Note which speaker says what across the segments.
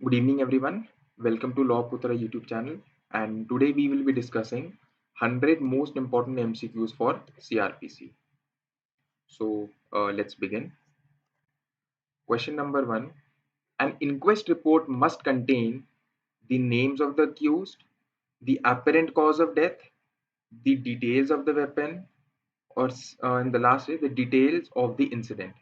Speaker 1: Good evening, everyone. Welcome to LawPutra YouTube channel. And today we will be discussing 100 most important MCQs for CRPC. So let's begin. Question number 1. An inquest report must contain the names of the accused, the apparent cause of death, the details of the weapon, or in the last way, the details of the incident.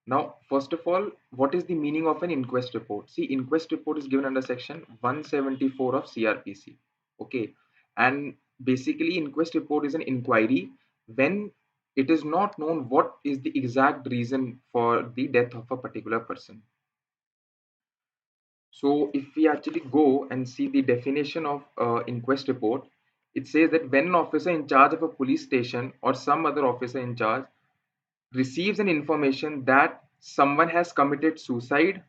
Speaker 1: Now, first of all, what is the meaning of an inquest report? See, inquest report is given under section 174 of CRPC. Okay, and basically, inquest report is an inquiry when it is not known what is the exact reason for the death of a particular person. So, if we actually go and see the definition of inquest report, it says that when an officer in charge of a police station or some other officer in charge receives an information that someone has committed suicide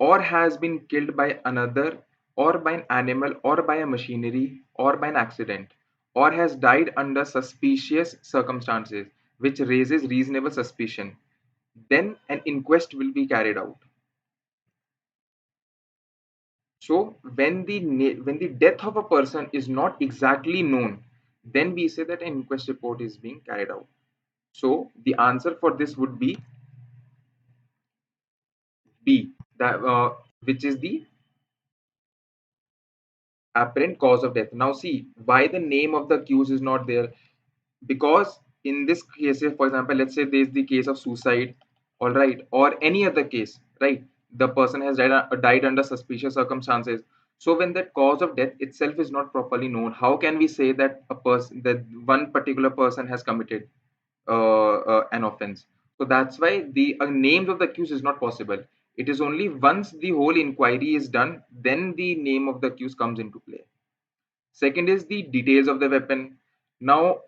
Speaker 1: or has been killed by another or by an animal or by a machinery or by an accident or has died under suspicious circumstances which raises reasonable suspicion, then an inquest will be carried out. So when the death of a person is not exactly known, then we say that an inquest report is being carried out. So the answer for this would be B, that which is the apparent cause of death. Now see why the name of the accused is not there, because in this case, for example, let's say there is the case of suicide, all right, or any other case, right? The person has died under suspicious circumstances. So when that cause of death itself is not properly known, how can we say that that one particular person has committed an offense? So that's why the names of the accused is not possible. It is only once the whole inquiry is done, then the name of the accused comes into play. Second is the details of the weapon. Now,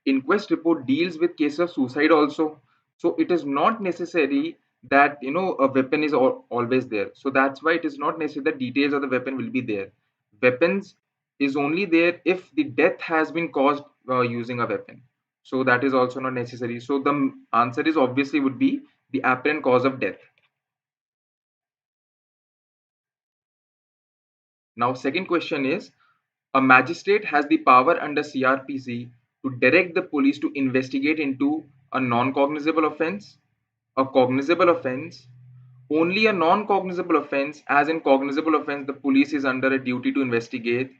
Speaker 1: inquest report deals with cases of suicide also. So it is not necessary that a weapon is always there. So that's why it is not necessary that details of the weapon will be there. Weapons is only there if the death has been caused using a weapon. So that is also not necessary. So the answer is obviously would be the apparent cause of death. Now, second question is, a magistrate has the power under CRPC to direct the police to investigate into a non-cognizable offense, a cognizable offense, only a non-cognizable offense. As in cognizable offense, the police is under a duty to investigate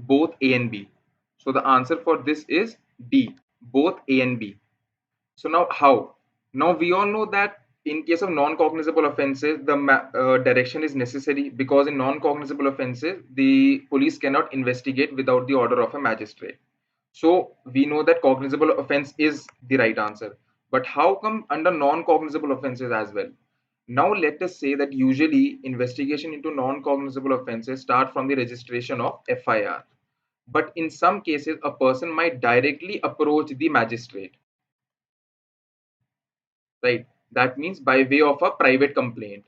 Speaker 1: both A and B. So the answer for this is D, both A and B. So now how? Now we all know that in case of non-cognizable offenses, the direction is necessary, because in non-cognizable offenses, the police cannot investigate without the order of a magistrate. So we know that cognizable offense is the right answer. But how come under non-cognizable offenses as well? Now let us say that usually investigation into non-cognizable offenses start from the registration of FIR. But in some cases, a person might directly approach the magistrate, right? That means by way of a private complaint.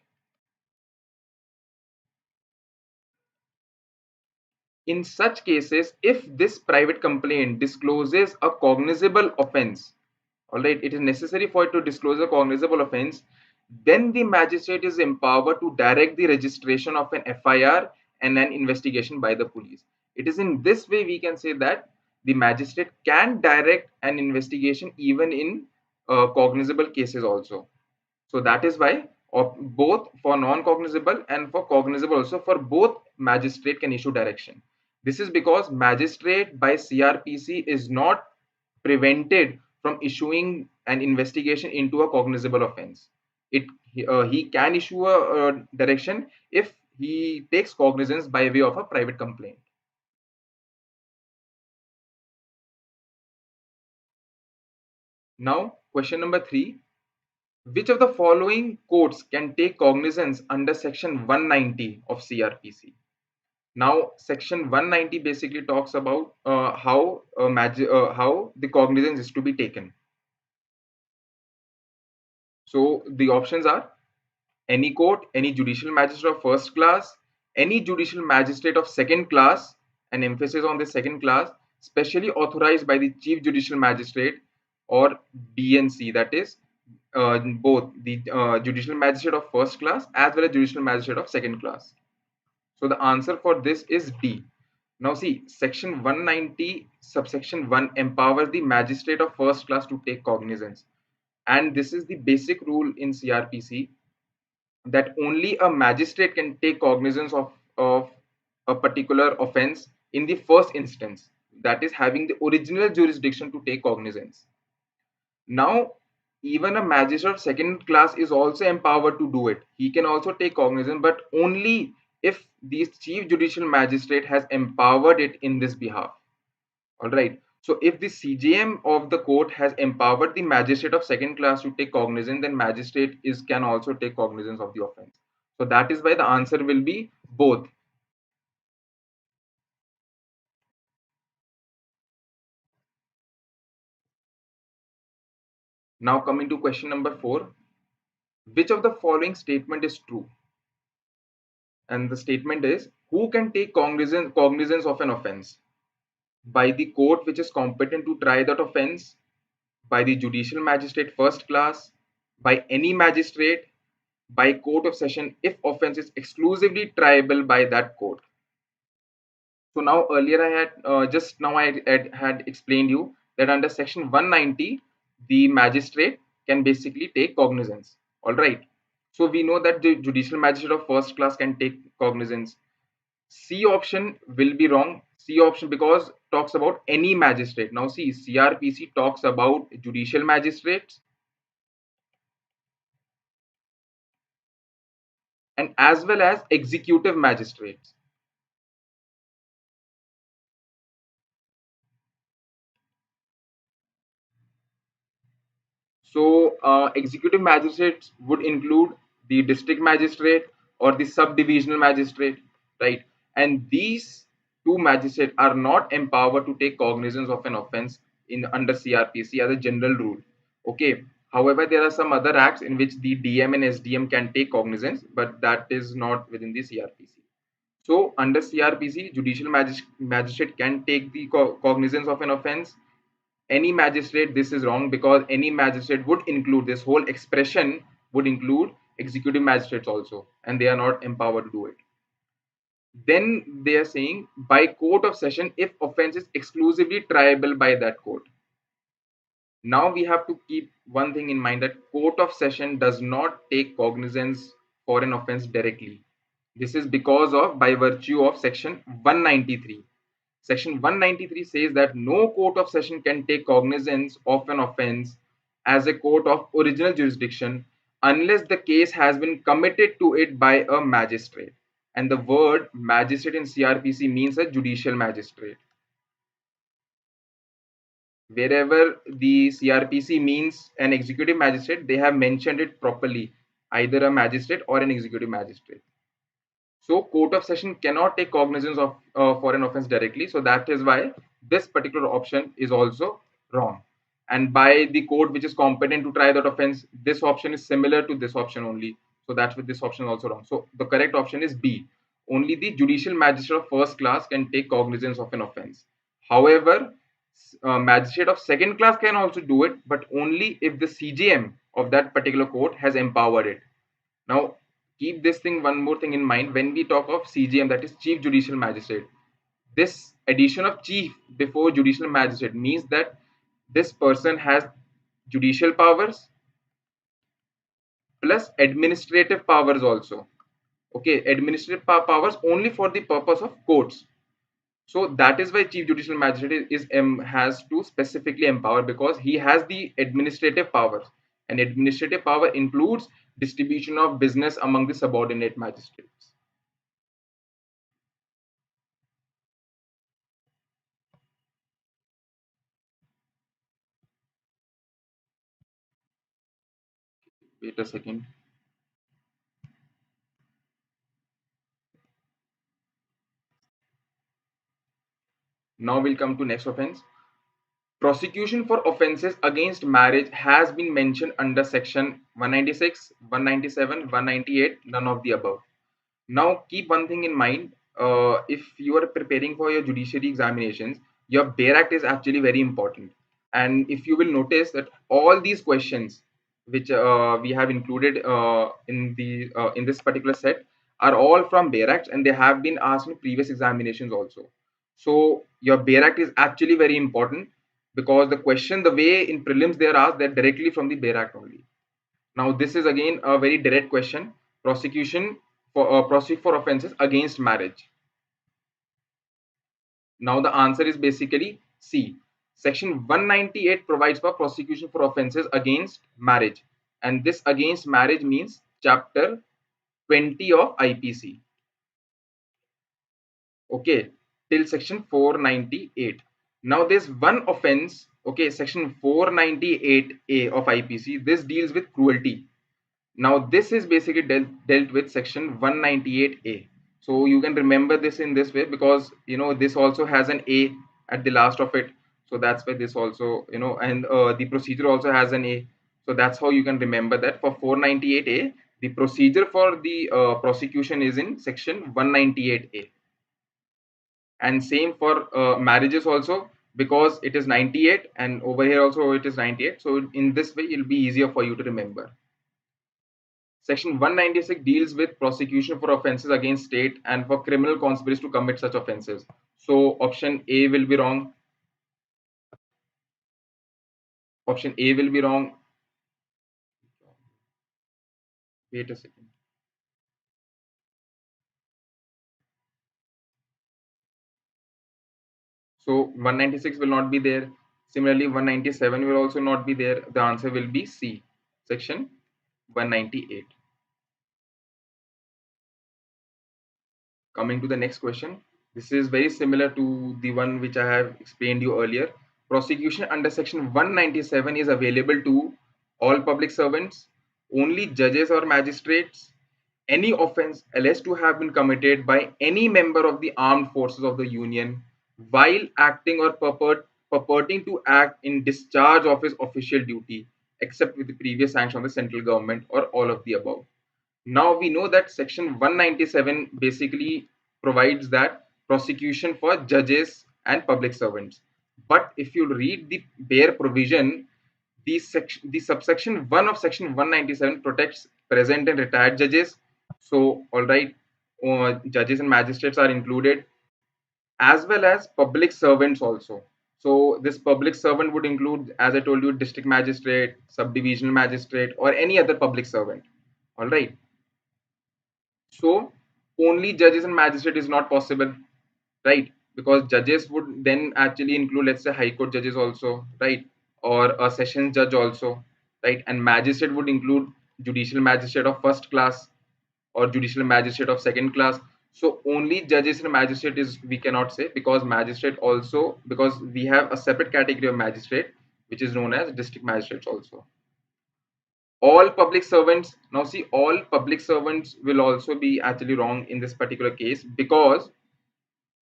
Speaker 1: In such cases, if this private complaint discloses a cognizable offense, all right, it is necessary for it to disclose a cognizable offense, then the magistrate is empowered to direct the registration of an FIR and an investigation by the police. It is in this way we can say that the magistrate can direct an investigation even in cognizable cases also. So that is why both for non-cognizable and for cognizable also, for both magistrate can issue direction. This is because magistrate by CRPC is not prevented from issuing an investigation into a cognizable offense. He can issue a direction if he takes cognizance by way of a private complaint. Now, question number 3. Which of the following courts can take cognizance under section 190 of CRPC? Now, section 190 basically talks about how the cognizance is to be taken. So the options are any court, any judicial magistrate of first class, any judicial magistrate of second class, an emphasis on the second class, specially authorized by the chief judicial magistrate, or BNC, that is both the judicial magistrate of first class as well as judicial magistrate of second class. So the answer for this is D. Now see, section 190 subsection 1 empowers the magistrate of first class to take cognizance, and this is the basic rule in CRPC, that only a magistrate can take cognizance of a particular offense in the first instance, that is having the original jurisdiction to take cognizance. Now, even a magistrate of second class is also empowered to do it. He can also take cognizance, but only if the chief judicial magistrate has empowered it in this behalf. All right. So if the CJM of the court has empowered the magistrate of second class to take cognizance, then magistrate can also take cognizance of the offense. So that is why the answer will be both. Now coming to question number 4, which of the following statement is true? And the statement is, who can take cognizance of an offense? By the court which is competent to try that offense, by the judicial magistrate first class, by any magistrate, by court of session if offense is exclusively triable by that court. So now earlier I had just now I had explained you that under section 190 the magistrate can basically take cognizance. All right. So we know that the judicial magistrate of first class can take cognizance. C option will be wrong. C option because talks about any magistrate. Now see, CRPC talks about judicial magistrates and as well as executive magistrates. So, executive magistrates would include the district magistrate or the subdivisional magistrate, right? And these two magistrates are not empowered to take cognizance of an offense in under CRPC as a general rule. Okay. However, there are some other acts in which the DM and SDM can take cognizance, but that is not within the CRPC. So, under CRPC, judicial magistrate can take the cognizance of an offense. Any magistrate, this is wrong because any magistrate would include, this whole expression would include executive magistrates also, and they are not empowered to do it. Then they are saying by court of session if offense is exclusively triable by that court. Now we have to keep one thing in mind, that court of session does not take cognizance for an offense directly. This is because of by virtue of section 193. Section 193 says that no court of session can take cognizance of an offense as a court of original jurisdiction unless the case has been committed to it by a magistrate. And the word magistrate in CRPC means a judicial magistrate. Wherever the CRPC means an executive magistrate, they have mentioned it properly, either a magistrate or an executive magistrate. So court of session cannot take cognizance of for an offense directly. So that is why this particular option is also wrong. And by the court which is competent to try that offense, this option is similar to this option only. So that's why this option is also wrong. So the correct option is B. Only the judicial magistrate of first class can take cognizance of an offense. However, magistrate of second class can also do it, but only if the CJM of that particular court has empowered it. Now, keep this thing, one more thing in mind when we talk of CJM, that is Chief Judicial Magistrate. This addition of chief before judicial magistrate means that this person has judicial powers plus administrative powers also. Okay, administrative powers only for the purpose of courts. So that is why Chief Judicial Magistrate is has to specifically empower, because he has the administrative powers, and administrative power includes distribution of business among the subordinate magistrates. Wait a second. Now we'll come to next offense. Prosecution for offences against marriage has been mentioned under section 196, 197, 198, none of the above. Now keep one thing in mind, if you are preparing for your judiciary examinations, your Bare Act is actually very important. And if you will notice that all these questions which we have included in this particular set are all from Bare Acts, and they have been asked in previous examinations also. So your Bare Act is actually very important, because the question, the way in prelims they are asked, they're directly from the Bare Act only. Now this is again a very direct question. Prosecution for prosecute for offences against marriage. Now the answer is basically C. Section 198 provides for prosecution for offences against marriage, and this against marriage means chapter 20 of IPC. Okay, till section 498. Now there's one offense, okay, section 498A of IPC. This deals with cruelty. Now this is basically dealt with section 198A. So you can remember this in this way, because this also has an A at the last of it. So that's why this also, and the procedure also has an A. So that's how you can remember that for 498A, the procedure for the prosecution is in section 198A. And same for marriages also, because it is 98, and over here also it is 98. So in this way, it'll be easier for you to remember. Section 196 deals with prosecution for offences against state and for criminal conspiracy to commit such offences. So option A will be wrong. Option A will be wrong. Wait a second. So 196 will not be there. Similarly, 197 will also not be there. The answer will be C, section 198. Coming to the next question, this is very similar to the one which I have explained you earlier. Prosecution under section 197 is available to all public servants, only judges or magistrates, any offense alleged to have been committed by any member of the armed forces of the union while acting or purporting to act in discharge of his official duty, except with the previous sanction of the central government, or all of the above. Now we know that section 197 basically provides that prosecution for judges and public servants. But if you read the bare provision, the subsection 1 of section 197 protects present and retired judges. So, all right, judges and magistrates are included, as well as public servants also. So, this public servant would include, as I told you, district magistrate, subdivisional magistrate, or any other public servant. All right. So only judges and magistrate is not possible, right? Because judges would then actually include, let's say, high court judges also, right? Or a sessions judge also, right? And magistrate would include judicial magistrate of first class or judicial magistrate of second class. So only judges and magistrate is we cannot say, because magistrate also, because we have a separate category of magistrate which is known as district magistrates also. All public servants, now see, all public servants will also be actually wrong in this particular case, because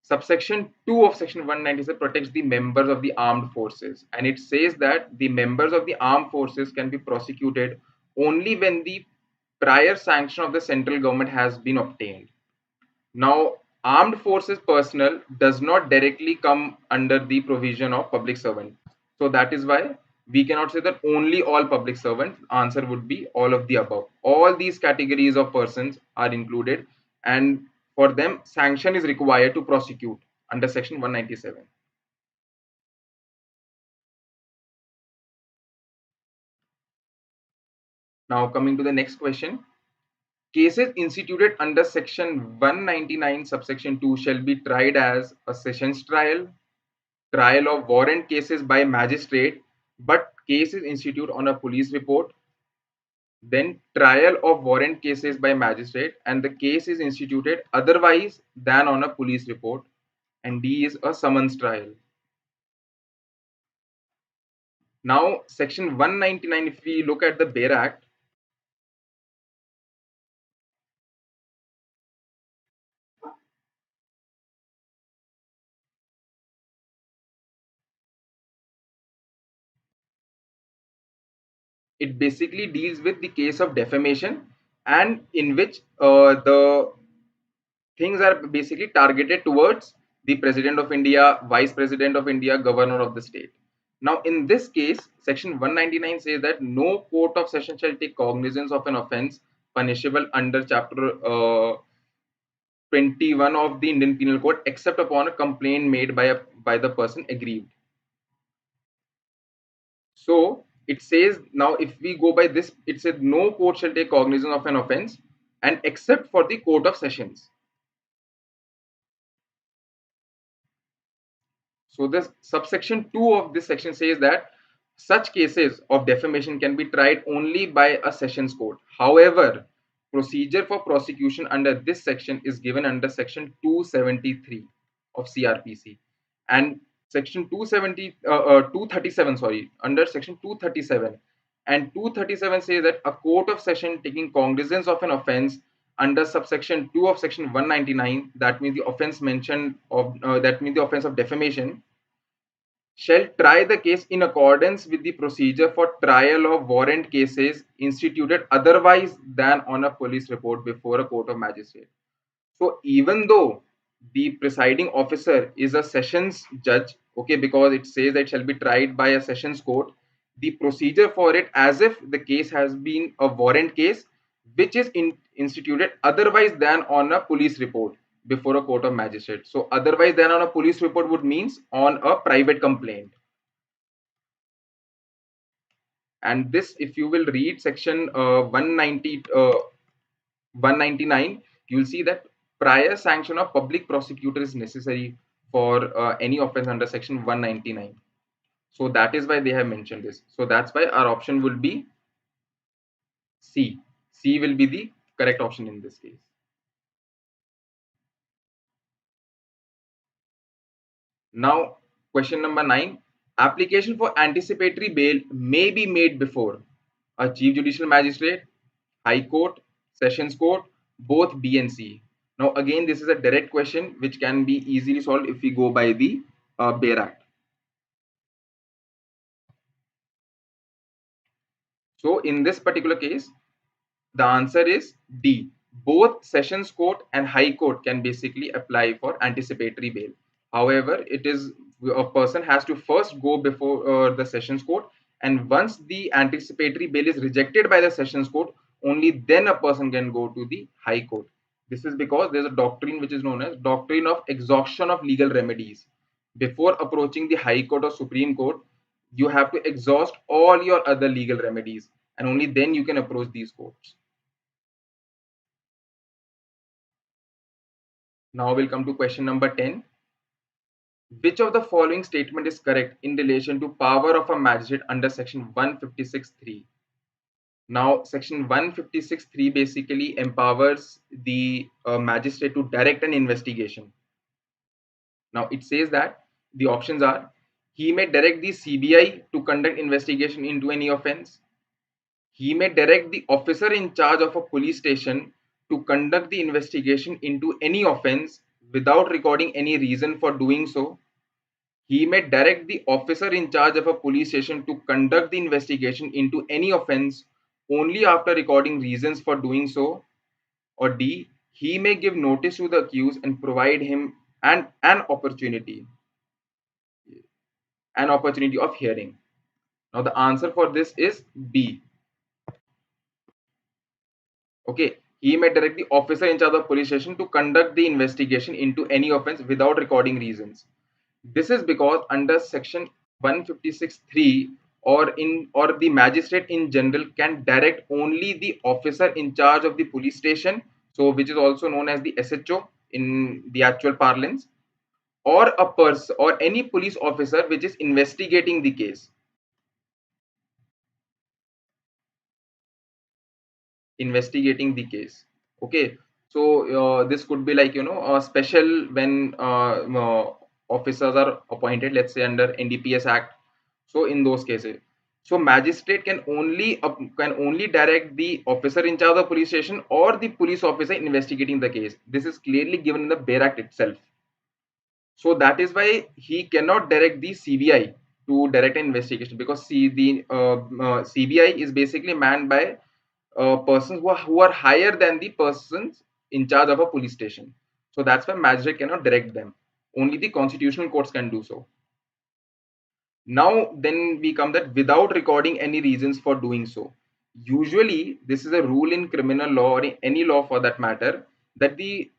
Speaker 1: subsection 2 of section 197 protects the members of the armed forces, and it says that the members of the armed forces can be prosecuted only when the prior sanction of the central government has been obtained. Now, armed forces personnel does not directly come under the provision of public servant. So that is why we cannot say that only all public servants. Answer would be all of the above. All these categories of persons are included, and for them sanction is required to prosecute under section 197. Now coming to the next question. Cases instituted under section 199 subsection 2 shall be tried as a sessions trial, trial of warrant cases by magistrate, but case is instituted on a police report, then trial of warrant cases by magistrate, and the case is instituted otherwise than on a police report, and D is a summons trial. Now section 199, if we look at the Bare Act, it basically deals with the case of defamation, and in which the things are basically targeted towards the president of India, vice president of India, governor of the state. Now, in this case, Section 199 says that no court of session shall take cognizance of an offence punishable under Chapter 21 of the Indian Penal Code except upon a complaint made by the person aggrieved. So it says, now if we go by this, it said no court shall take cognizance of an offence and except for the court of sessions. So this subsection 2 of this section says that such cases of defamation can be tried only by a sessions court. However, procedure for prosecution under this section is given under section 273 of CRPC and section 237, sorry, under section 237, and 237 says that a court of session taking cognizance of an offence under subsection 2 of section 199, that means the offence mentioned of that means the offence of defamation, shall try the case in accordance with the procedure for trial of warrant cases instituted otherwise than on a police report before a court of magistrate. So even though the presiding officer is a sessions judge, okay, because it says that it shall be tried by a sessions court, the procedure for it as if the case has been a warrant case which is instituted otherwise than on a police report before a court of magistrate. So otherwise than on a police report would means on a private complaint. And this, if you will read section 199, you'll see that prior sanction of public prosecutor is necessary for any offense under section 199. So that is why they have mentioned this. So that's why our option will be C. C will be the correct option in this case. Now, question number 9. Application for anticipatory bail may be made before a chief judicial magistrate, high court, sessions court, both B and C. Now, again, this is a direct question which can be easily solved if we go by the Bail Act. So, in this particular case, the answer is D. Both sessions court and high court can basically apply for anticipatory bail. However, it is a person has to first go before the sessions court, and once the anticipatory bail is rejected by the sessions court, only then a person can go to the high court. This is because there's a doctrine which is known as doctrine of exhaustion of legal remedies. Before approaching the high court or supreme court, you have to exhaust all your other legal remedies, and only then you can approach these courts. Now we'll come to question number 10. Which of the following statement is correct in relation to power of a magistrate under section 156.3? Now, section 156.3 basically empowers the magistrate to direct an investigation. Now, it says that the options are: he may direct the CBI to conduct investigation into any offense. He may direct the officer in charge of a police station to conduct the investigation into any offense without recording any reason for doing so. He may direct the officer in charge of a police station to conduct the investigation into any offense only after recording reasons for doing so. Or D, he may give notice to the accused and provide him an opportunity of hearing. Now the answer for this is B. Okay, he may direct the officer in charge of police station to conduct the investigation into any offense without recording reasons. This is because under section 156.3 or the magistrate in general can direct only the officer in charge of the police station, so which is also known as the SHO in the actual parlance, or a person or any police officer which is investigating the case. Investigating the case. Okay, so this could be like special when officers are appointed, let's say under NDPS Act. So in those cases, so magistrate can only direct the officer in charge of the police station or the police officer investigating the case. This is clearly given in the Bail Act itself. So that is why he cannot direct the CBI to direct an investigation, because the CBI is basically manned by persons who are higher than the persons in charge of a police station. So that's why magistrate cannot direct them. Only the constitutional courts can do so. Now, then we come that without recording any reasons for doing so. Usually, this is a rule in criminal law or in any law for that matter, that the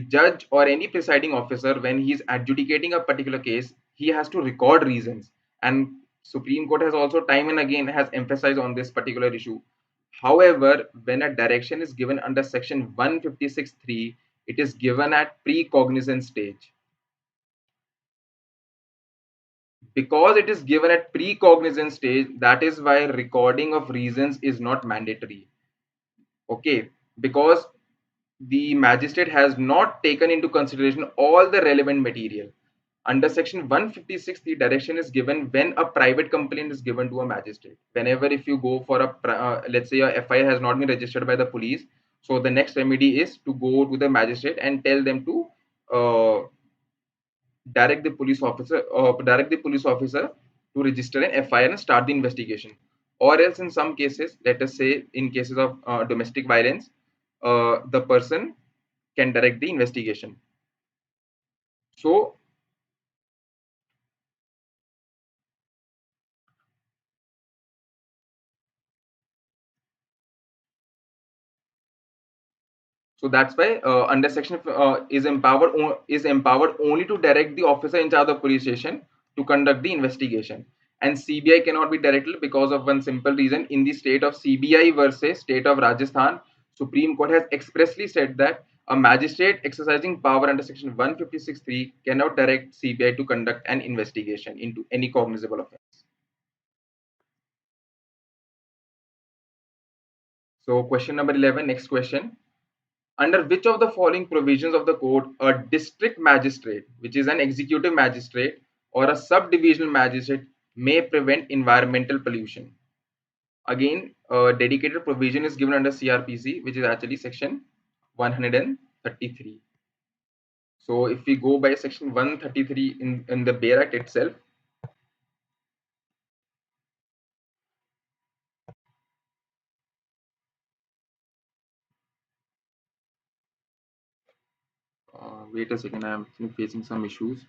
Speaker 1: judge or any presiding officer, when he is adjudicating a particular case, he has to record reasons. And Supreme Court has also time and again has emphasized on this particular issue. However, when a direction is given under section 156(3), it is given at pre-cognizance stage. Because it is given at pre-cognizance stage, that is why recording of reasons is not mandatory. Okay, because the magistrate has not taken into consideration all the relevant material. Under section 156, the direction is given when a private complaint is given to a magistrate. Whenever if you go for let's say your FIR has not been registered by the police, so the next remedy is to go to the magistrate and tell them to uh, direct the police officer to register an FIR and start the investigation. Or else, in some cases, let us say in cases of domestic violence, the person can direct the investigation. So, so that's why under section is empowered only to direct the officer in charge of police station to conduct the investigation. And CBI cannot be directed because of one simple reason. In the state of CBI versus state of Rajasthan, Supreme Court has expressly said that a magistrate exercising power under section 156(3) cannot direct CBI to conduct an investigation into any cognizable offense. So question number 11, next question. Under which of the following provisions of the code a district magistrate, which is an executive magistrate, or a subdivisional magistrate may prevent environmental pollution? Again, a dedicated provision is given under CRPC, which is actually section 133. So if we go by section 133 in the Bare Act itself, wait a second, I am facing some issues.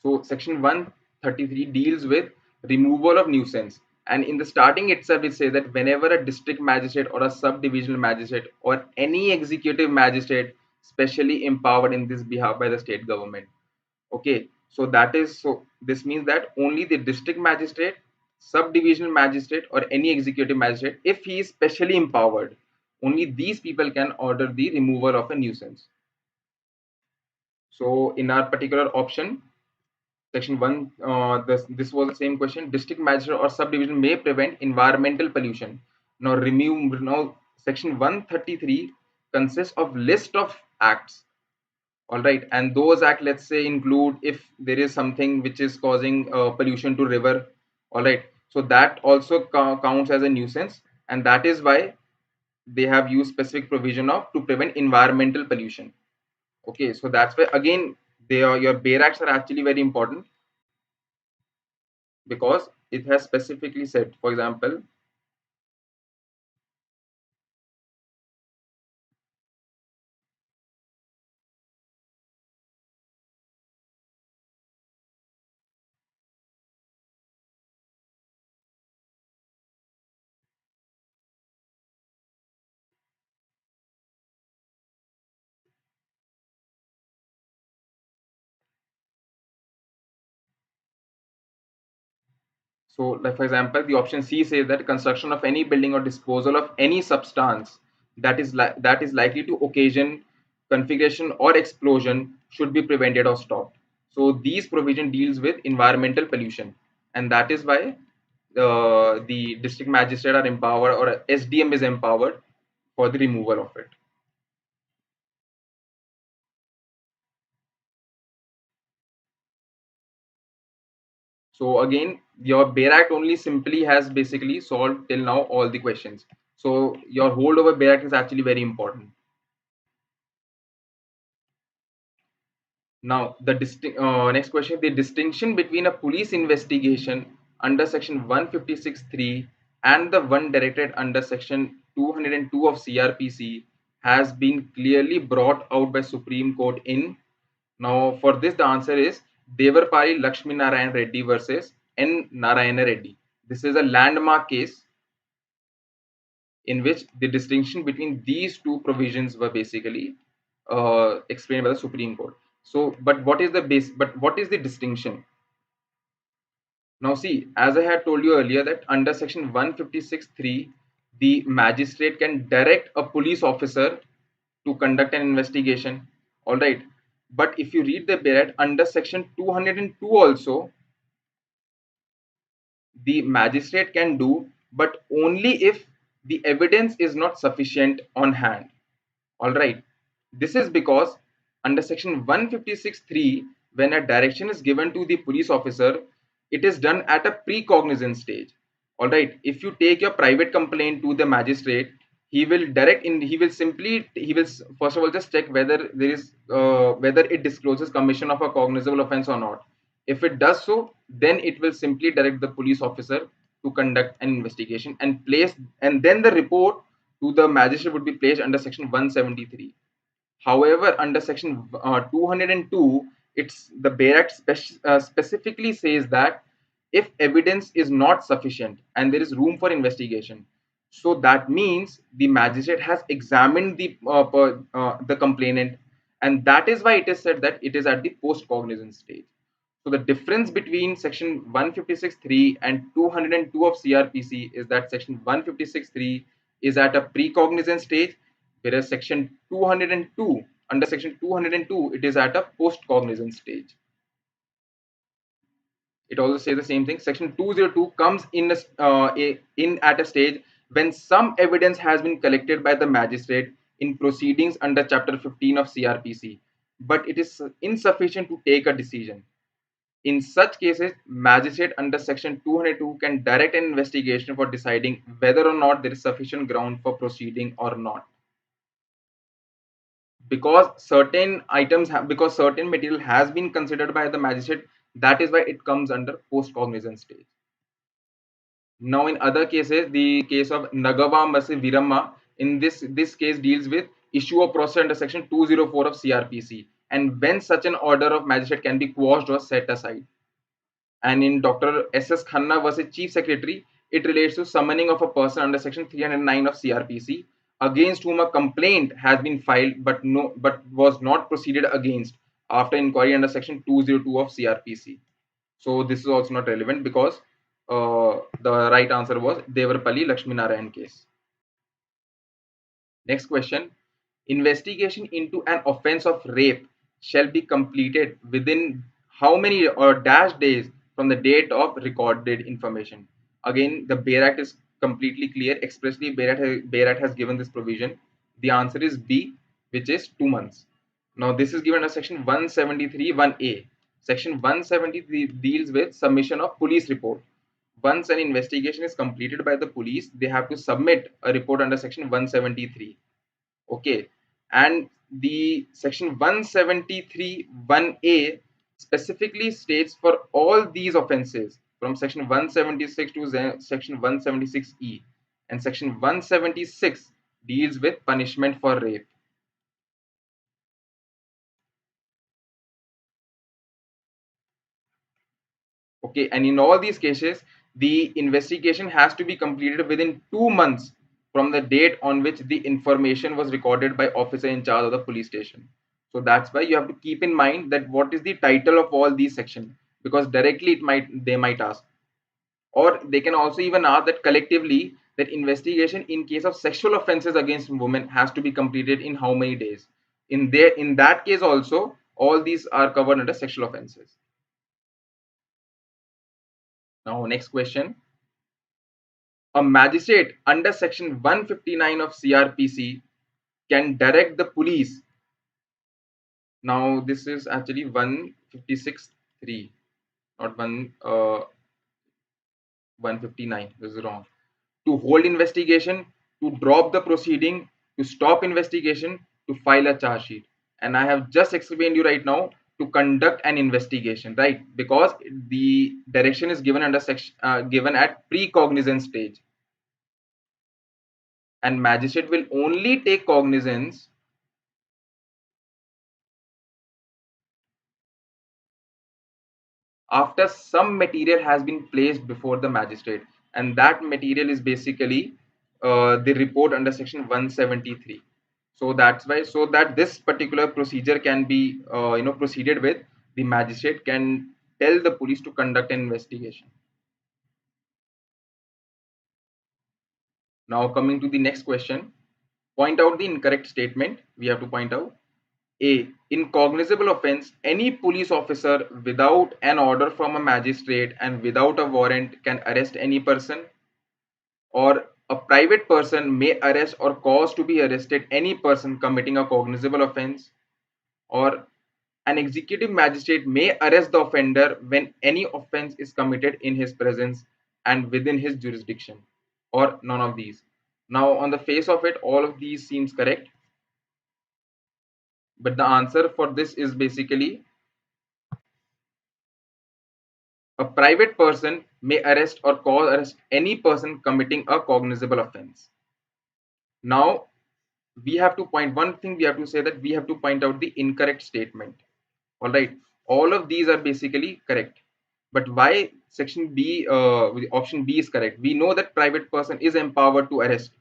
Speaker 1: So section 133 deals with removal of nuisance. And in the starting itself, it says that whenever a district magistrate or a subdivisional magistrate or any executive magistrate specially empowered in this behalf by the state government. Okay, so this means that only the district magistrate, subdivisional magistrate, or any executive magistrate, if he is specially empowered, only these people can order the removal of a nuisance. So in our particular option, Section 1, this was the same question. District magistrate or subdivision may prevent environmental pollution. Now, Section 133 consists of list of acts. All right, and those acts, let's say, include if there is something which is causing pollution to river. All right, so that also counts as a nuisance, and that is why they have used specific provision of to prevent environmental pollution. Okay, so that's why again, your bare acts are actually very important because it has specifically said, for example, so like for example, the option C says that construction of any building or disposal of any substance that is likely to occasion configuration or explosion should be prevented or stopped. So these provision deals with environmental pollution, and that is why the district magistrate are empowered or SDM is empowered for the removal of it. So again, your Bare Act only simply has basically solved till now all the questions. So your holdover bail act is actually very important. Now, the next question: the distinction between a police investigation under Section 156(3) and the one directed under Section 202 of CRPC has been clearly brought out by Supreme Court in. Now, for this, the answer is Devarpali Lakshmi Narayan Reddy versus N. Narayana Reddy. This is a landmark case in which the distinction between these two provisions were basically explained by the Supreme Court. So, but what is the base? But what is the distinction? Now, see, as I had told you earlier, that under Section 156(3), the magistrate can direct a police officer to conduct an investigation. All right, but if you read the Barrett under Section 202 also, the magistrate can do, but only if the evidence is not sufficient on hand. All right. This is because under Section 156(3), when a direction is given to the police officer, it is done at a pre-cognizance stage. All right. If you take your private complaint to the magistrate, he will direct in. He will first of all just check whether there is whether it discloses commission of a cognizable offense or not. If it does so, then it will simply direct the police officer to conduct an investigation and then the report to the magistrate would be placed under Section 173. However, under Section 202, it's the Bail Act specifically says that if evidence is not sufficient and there is room for investigation, so that means the magistrate has examined the complainant, and that is why it is said that it is at the post cognizance stage. So the difference between Section 156(3) and 202 of CRPC is that Section 156(3) is at a pre-cognizant stage, whereas Section 202, under Section 202, it is at a post-cognizant stage. It also says the same thing. Section 202 comes in at a stage when some evidence has been collected by the magistrate in proceedings under Chapter 15 of CRPC, but it is insufficient to take a decision. In such cases, magistrate under Section 202 can direct an investigation for deciding whether or not there is sufficient ground for proceeding or not. Because certain material has been considered by the magistrate, that is why it comes under post-cognizant stage. Now, in other cases, the case of Nagava versus Viramma, in this case deals with issue of process under Section 204 of CRPC, and when such an order of magistrate can be quashed or set aside. And in Dr. S.S. Khanna versus Chief Secretary, it relates to summoning of a person under Section 309 of CRPC against whom a complaint has been filed but was not proceeded against after inquiry under Section 202 of CRPC. So this is also not relevant because the right answer was Devarpalli Lakshmi Narayan case. Next question. Investigation into an offense of rape shall be completed within how many or dash days from the date of recorded information? Again, the Bail Act is completely clear. Expressly, Bail Act has given this provision. The answer is B, which is 2 months. Now, this is given under Section 173 1A. Section 173 deals with submission of police report. Once an investigation is completed by the police, they have to submit a report under Section 173. Okay, and the Section 173 1A specifically states for all these offences from Section 176 to Section 176E, and Section 176 deals with punishment for rape. Okay, and in all these cases, the investigation has to be completed within 2 months from the date on which the information was recorded by officer in charge of the police station. So that's why you have to keep in mind that what is the title of all these sections, because directly they might ask, or they can also even ask that collectively that investigation in case of sexual offenses against women has to be completed in how many days. In that case also, all these are covered under sexual offenses. Now, next question. A magistrate under Section 159 of CRPC can direct the police. Now, this is actually 156(3), not 159. This is wrong. To hold investigation, to drop the proceeding, to stop investigation, to file a charge sheet. And I have just explained you right now to conduct an investigation, right? Because the direction is given under section given at pre-cognizance stage, and magistrate will only take cognizance after some material has been placed before the magistrate, and that material is basically the report under section 173. So that's why, so that this particular procedure can be proceeded with, the magistrate can tell the police to conduct an investigation. Now coming to the next question, point out the incorrect statement. We have to point out: A. In cognizable offence, any police officer without an order from a magistrate and without a warrant can arrest any person, or a private person may arrest or cause to be arrested any person committing a cognizable offence, or an executive magistrate may arrest the offender when any offence is committed in his presence and within his jurisdiction, or none of these. Now, on the face of it, all of these seems correct, but the answer for this is basically a private person may arrest or cause arrest any person committing a cognizable offence. Now, we have to point one thing, we have to say that we have to point out the incorrect statement. All right, all of these are basically correct, but why section B, option B is correct? We know that private person is empowered to arrest.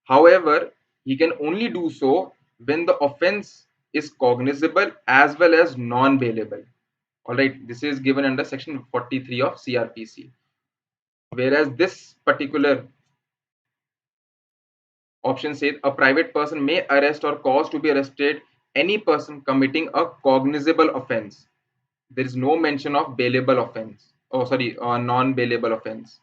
Speaker 1: However, he can only do so when the offence is cognizable as well as non-bailable. All right, this is given under section 43 of CRPC. Whereas this particular option says a private person may arrest or cause to be arrested any person committing a cognizable offence. There is no mention of bailable offence. Oh, sorry, non-bailable offence.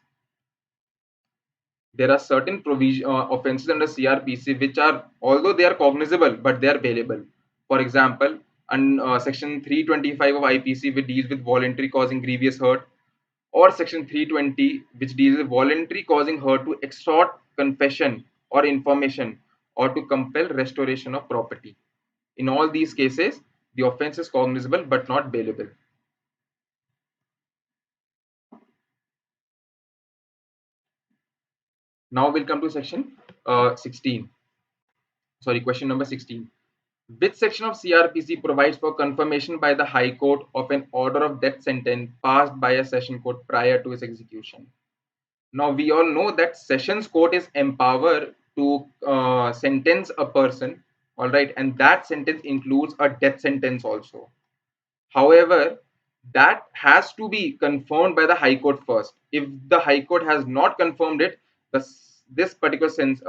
Speaker 1: There are certain provision offences under CRPC which are, although they are cognizable, but they are bailable. For example, section 325 of IPC, which deals with voluntary causing grievous hurt, or section 320, which deals with voluntary causing hurt to extort confession or information or to compel restoration of property. In all these cases, the offence is cognizable but not bailable. Now we'll come to section 16. Sorry, question number 16. Which section of CRPC provides for confirmation by the High Court of an order of death sentence passed by a session court prior to its execution? Now we all know that sessions court is empowered to sentence a person, all right, and that sentence includes a death sentence also. However, that has to be confirmed by the High Court first. If the High Court has not confirmed it, this particular sentence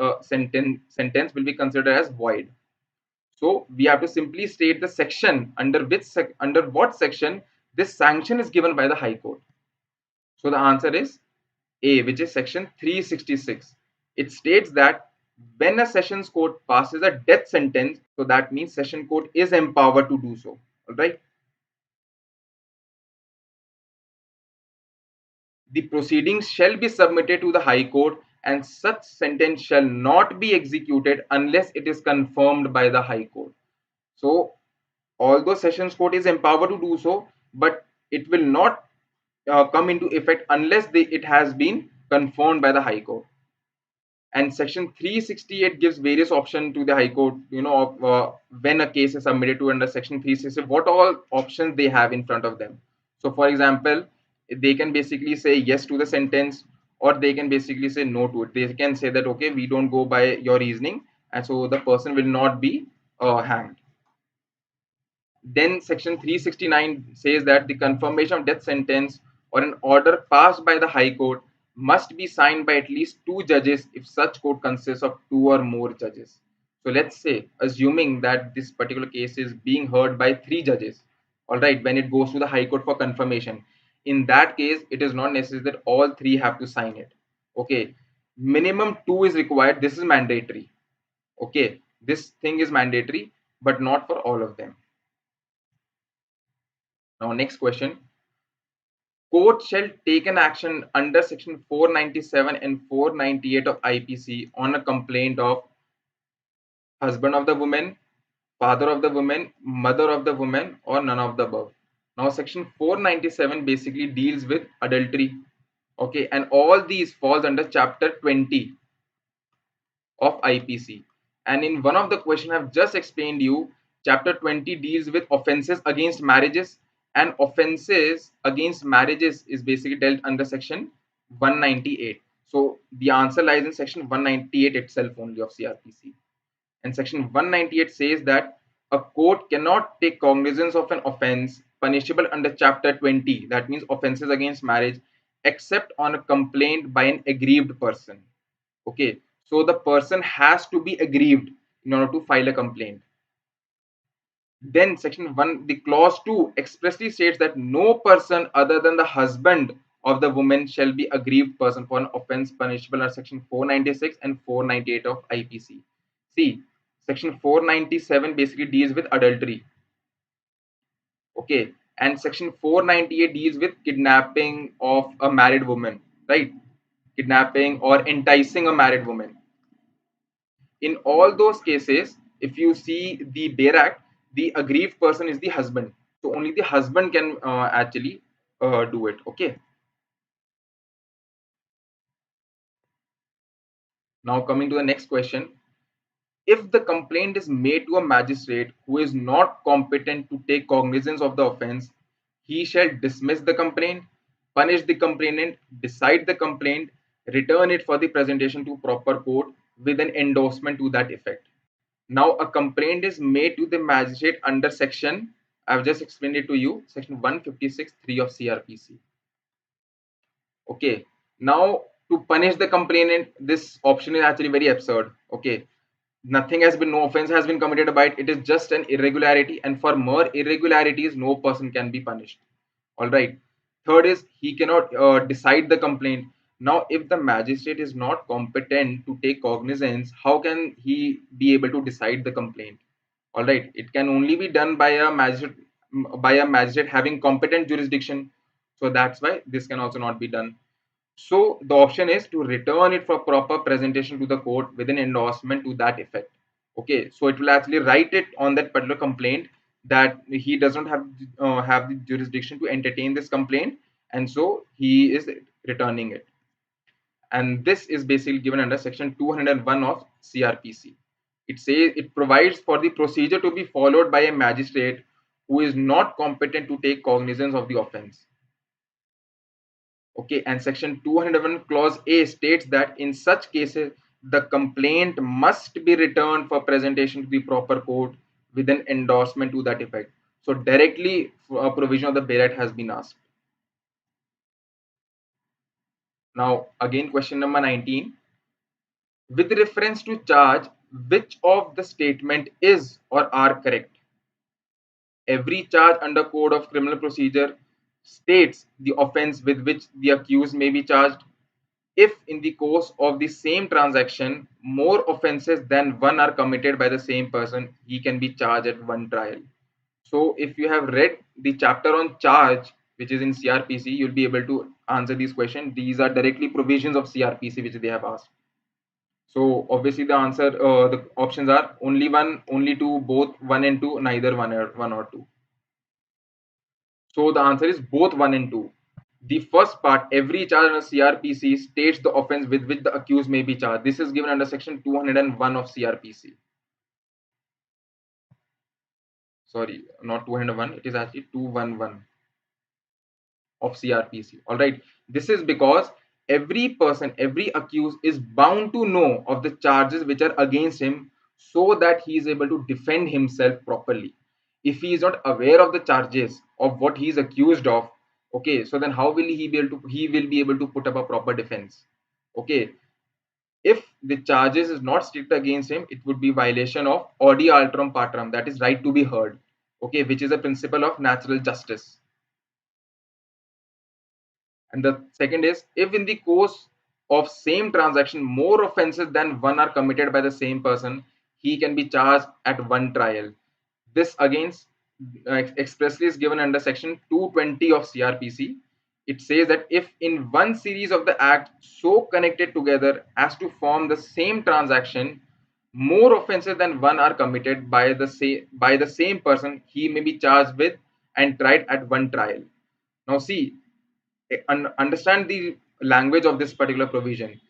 Speaker 1: will be considered as void. So we have to simply state the section under which under what section this sanction is given by the High Court. So the answer is A, which is section 366. It states that when a sessions court passes a death sentence, so that means session court is empowered to do so. All right. The proceedings shall be submitted to the High Court, and such sentence shall not be executed unless it is confirmed by the High Court. So, although Sessions Court is empowered to do so, but it will not come into effect unless it has been confirmed by the High Court. And section 368 gives various options to the High Court, of when a case is submitted to under section 360, what all options they have in front of them. So for example, they can basically say yes to the sentence, or they can basically say no to it. They can say that, okay, we don't go by your reasoning, and so the person will not be hanged. Then section 369 says that the confirmation of death sentence or an order passed by the High Court must be signed by at least two judges if such court consists of two or more judges. So let's say, assuming that this particular case is being heard by three judges, all right, when it goes to the High Court for confirmation, in that case, it is not necessary that all three have to sign it. Okay, minimum two is required. This is mandatory. Okay, this thing is mandatory, but not for all of them. Now, next question. court shall take an action under section 497 and 498 of IPC on a complaint of husband of the woman, father of the woman, mother of the woman, or none of the above. Now, section 497 basically deals with adultery. Okay, and all these falls under chapter 20 of IPC. And in one of the question I've just explained you, chapter 20 deals with offenses against marriages, and offenses against marriages is basically dealt under section 198. So the answer lies in section 198 itself only of CRPC. And section 198 says that a court cannot take cognizance of an offense punishable under chapter 20, that means offenses against marriage, except on a complaint by an aggrieved person. Okay, so the person has to be aggrieved in order to file a complaint. Then section 1, the clause 2 expressly states that no person other than the husband of the woman shall be aggrieved person for an offense punishable under section 496 and 498 of IPC. See, section 497 basically deals with adultery. Okay, and section 498 deals with kidnapping of a married woman, right? Kidnapping or enticing a married woman. In all those cases, if you see the Bare Act, the aggrieved person is the husband. So only the husband can actually do it. Okay. Now coming to the next question. If the complaint is made to a magistrate who is not competent to take cognizance of the offense, he shall dismiss the complaint, punish the complainant, decide the complaint, return it for the presentation to proper court with an endorsement to that effect. Now, a complaint is made to the magistrate under section, I've just explained it to you, section 156(3) of CRPC. Okay. Now, to punish the complainant, this option is actually very absurd. Okay. Nothing has been, no offense has been committed by it. It is just an irregularity, and for more irregularities, no person can be punished. All right. Third is he cannot decide the complaint. Now, if the magistrate is not competent to take cognizance, how can he be able to decide the complaint? All right, it can only be done by a magistrate having competent jurisdiction. So that's why this can also not be done. So the option is to return it for proper presentation to the court with an endorsement to that effect. Okay, so it will actually write it on that particular complaint that he doesn't have the jurisdiction to entertain this complaint, and so he is returning it. And this is basically given under section 201 of CRPC. It says it provides for the procedure to be followed by a magistrate who is not competent to take cognizance of the offense. Okay, and section 201 clause A states that in such cases the complaint must be returned for presentation to the proper court with an endorsement to that effect. So directly a provision of the Bare Act has been asked. Now again, question number 19. With reference to charge, which of the statement is or are correct? Every charge under Code of Criminal Procedure states the offense with which the accused may be charged. If in the course of the same transaction more offenses than one are committed by the same person, he can be charged at one trial. So if you have read the chapter on charge, which is in CRPC, you'll be able to answer these questions. These are directly provisions of CRPC which they have asked. So obviously the answer, the options are only one, only two, both, one and two, neither one or two. So the answer is both one and two. The first part, every charge under CRPC states the offense with which the accused may be charged. This is given under section 201 of CRPC. Sorry, not 201, it is actually 211 of CRPC. All right. This is because every person, every accused is bound to know of the charges which are against him so that he is able to defend himself properly. If he is not aware of the charges of what he is accused of, okay, so then how will he will be able to put up a proper defense? Okay. If the charges is not strict against him, it would be violation of audi alteram patram, that is right to be heard, okay, which is a principle of natural justice. And the second is, if in the course of same transaction more offenses than one are committed by the same person, he can be charged at one trial. This against expressly is given under section 220 of CRPC. It says that if in one series of the act so connected together as to form the same transaction, more offences than one are committed by the same person, he may be charged with and tried at one trial. Now see, understand the language of this particular provision.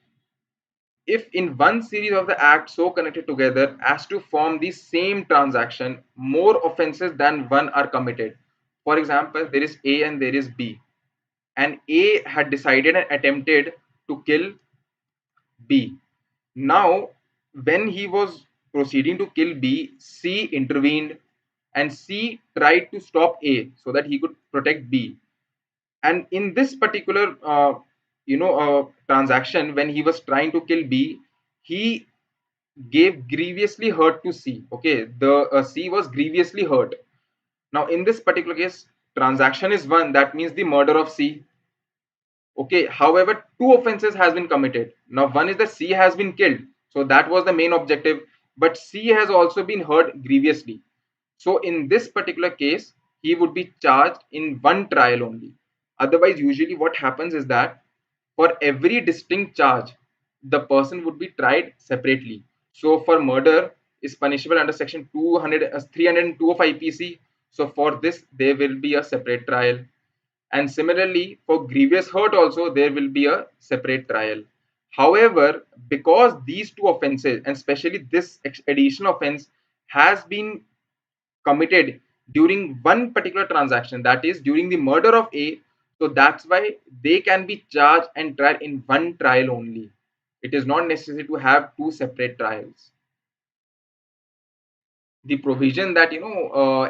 Speaker 1: If in one series of the act so connected together as to form the same transaction, more offences than one are committed. For example, there is A and there is B, and A had decided and attempted to kill B. Now, when he was proceeding to kill B, C intervened and C tried to stop A so that he could protect B. And in this particular, transaction, when he was trying to kill B, he gave grievously hurt to C. Okay, the C was grievously hurt. Now, in this particular case, transaction is one. That means the murder of C. Okay, however, two offenses has been committed. Now, one is that C has been killed, so that was the main objective, but C has also been hurt grievously. So in this particular case, he would be charged in one trial only. Otherwise, usually what happens is that for every distinct charge, the person would be tried separately. So for murder is punishable under section 302 of IPC. So for this, there will be a separate trial. And similarly, for grievous hurt also, there will be a separate trial. However, because these two offenses, and especially this additional offense, has been committed during one particular transaction, that is during the murder of A, so that's why they can be charged and tried in one trial only. It is not necessary to have two separate trials. The provision that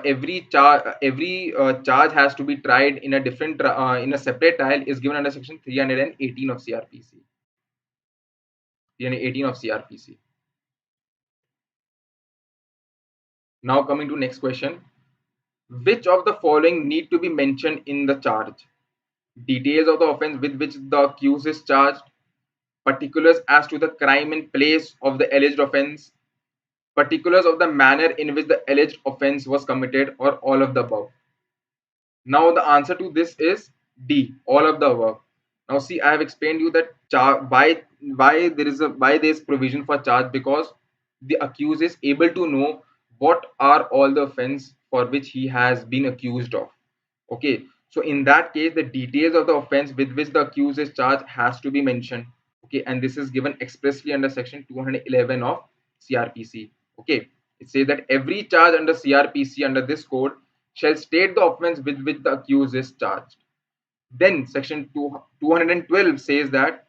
Speaker 1: every charge has to be tried in a different in a separate trial is given under section 318 of CRPC. 318 of CRPC. Now coming to next question. Which of the following need to be mentioned in the charge? Details of the offense with which the accused is charged, particulars as to the crime and place of the alleged offense, particulars of the manner in which the alleged offense was committed, or all of the above. Now the answer to this is D, all of the above. Now see, I have explained you that why there is provision for charge, because the accused is able to know what are all the offense for which he has been accused of. Okay, so in that case, the details of the offense with which the accused is charged has to be mentioned. Okay, and this is given expressly under section 211 of CRPC. Okay, it says that every charge under CRPC under this code shall state the offense with which the accused is charged. Then section 212 says that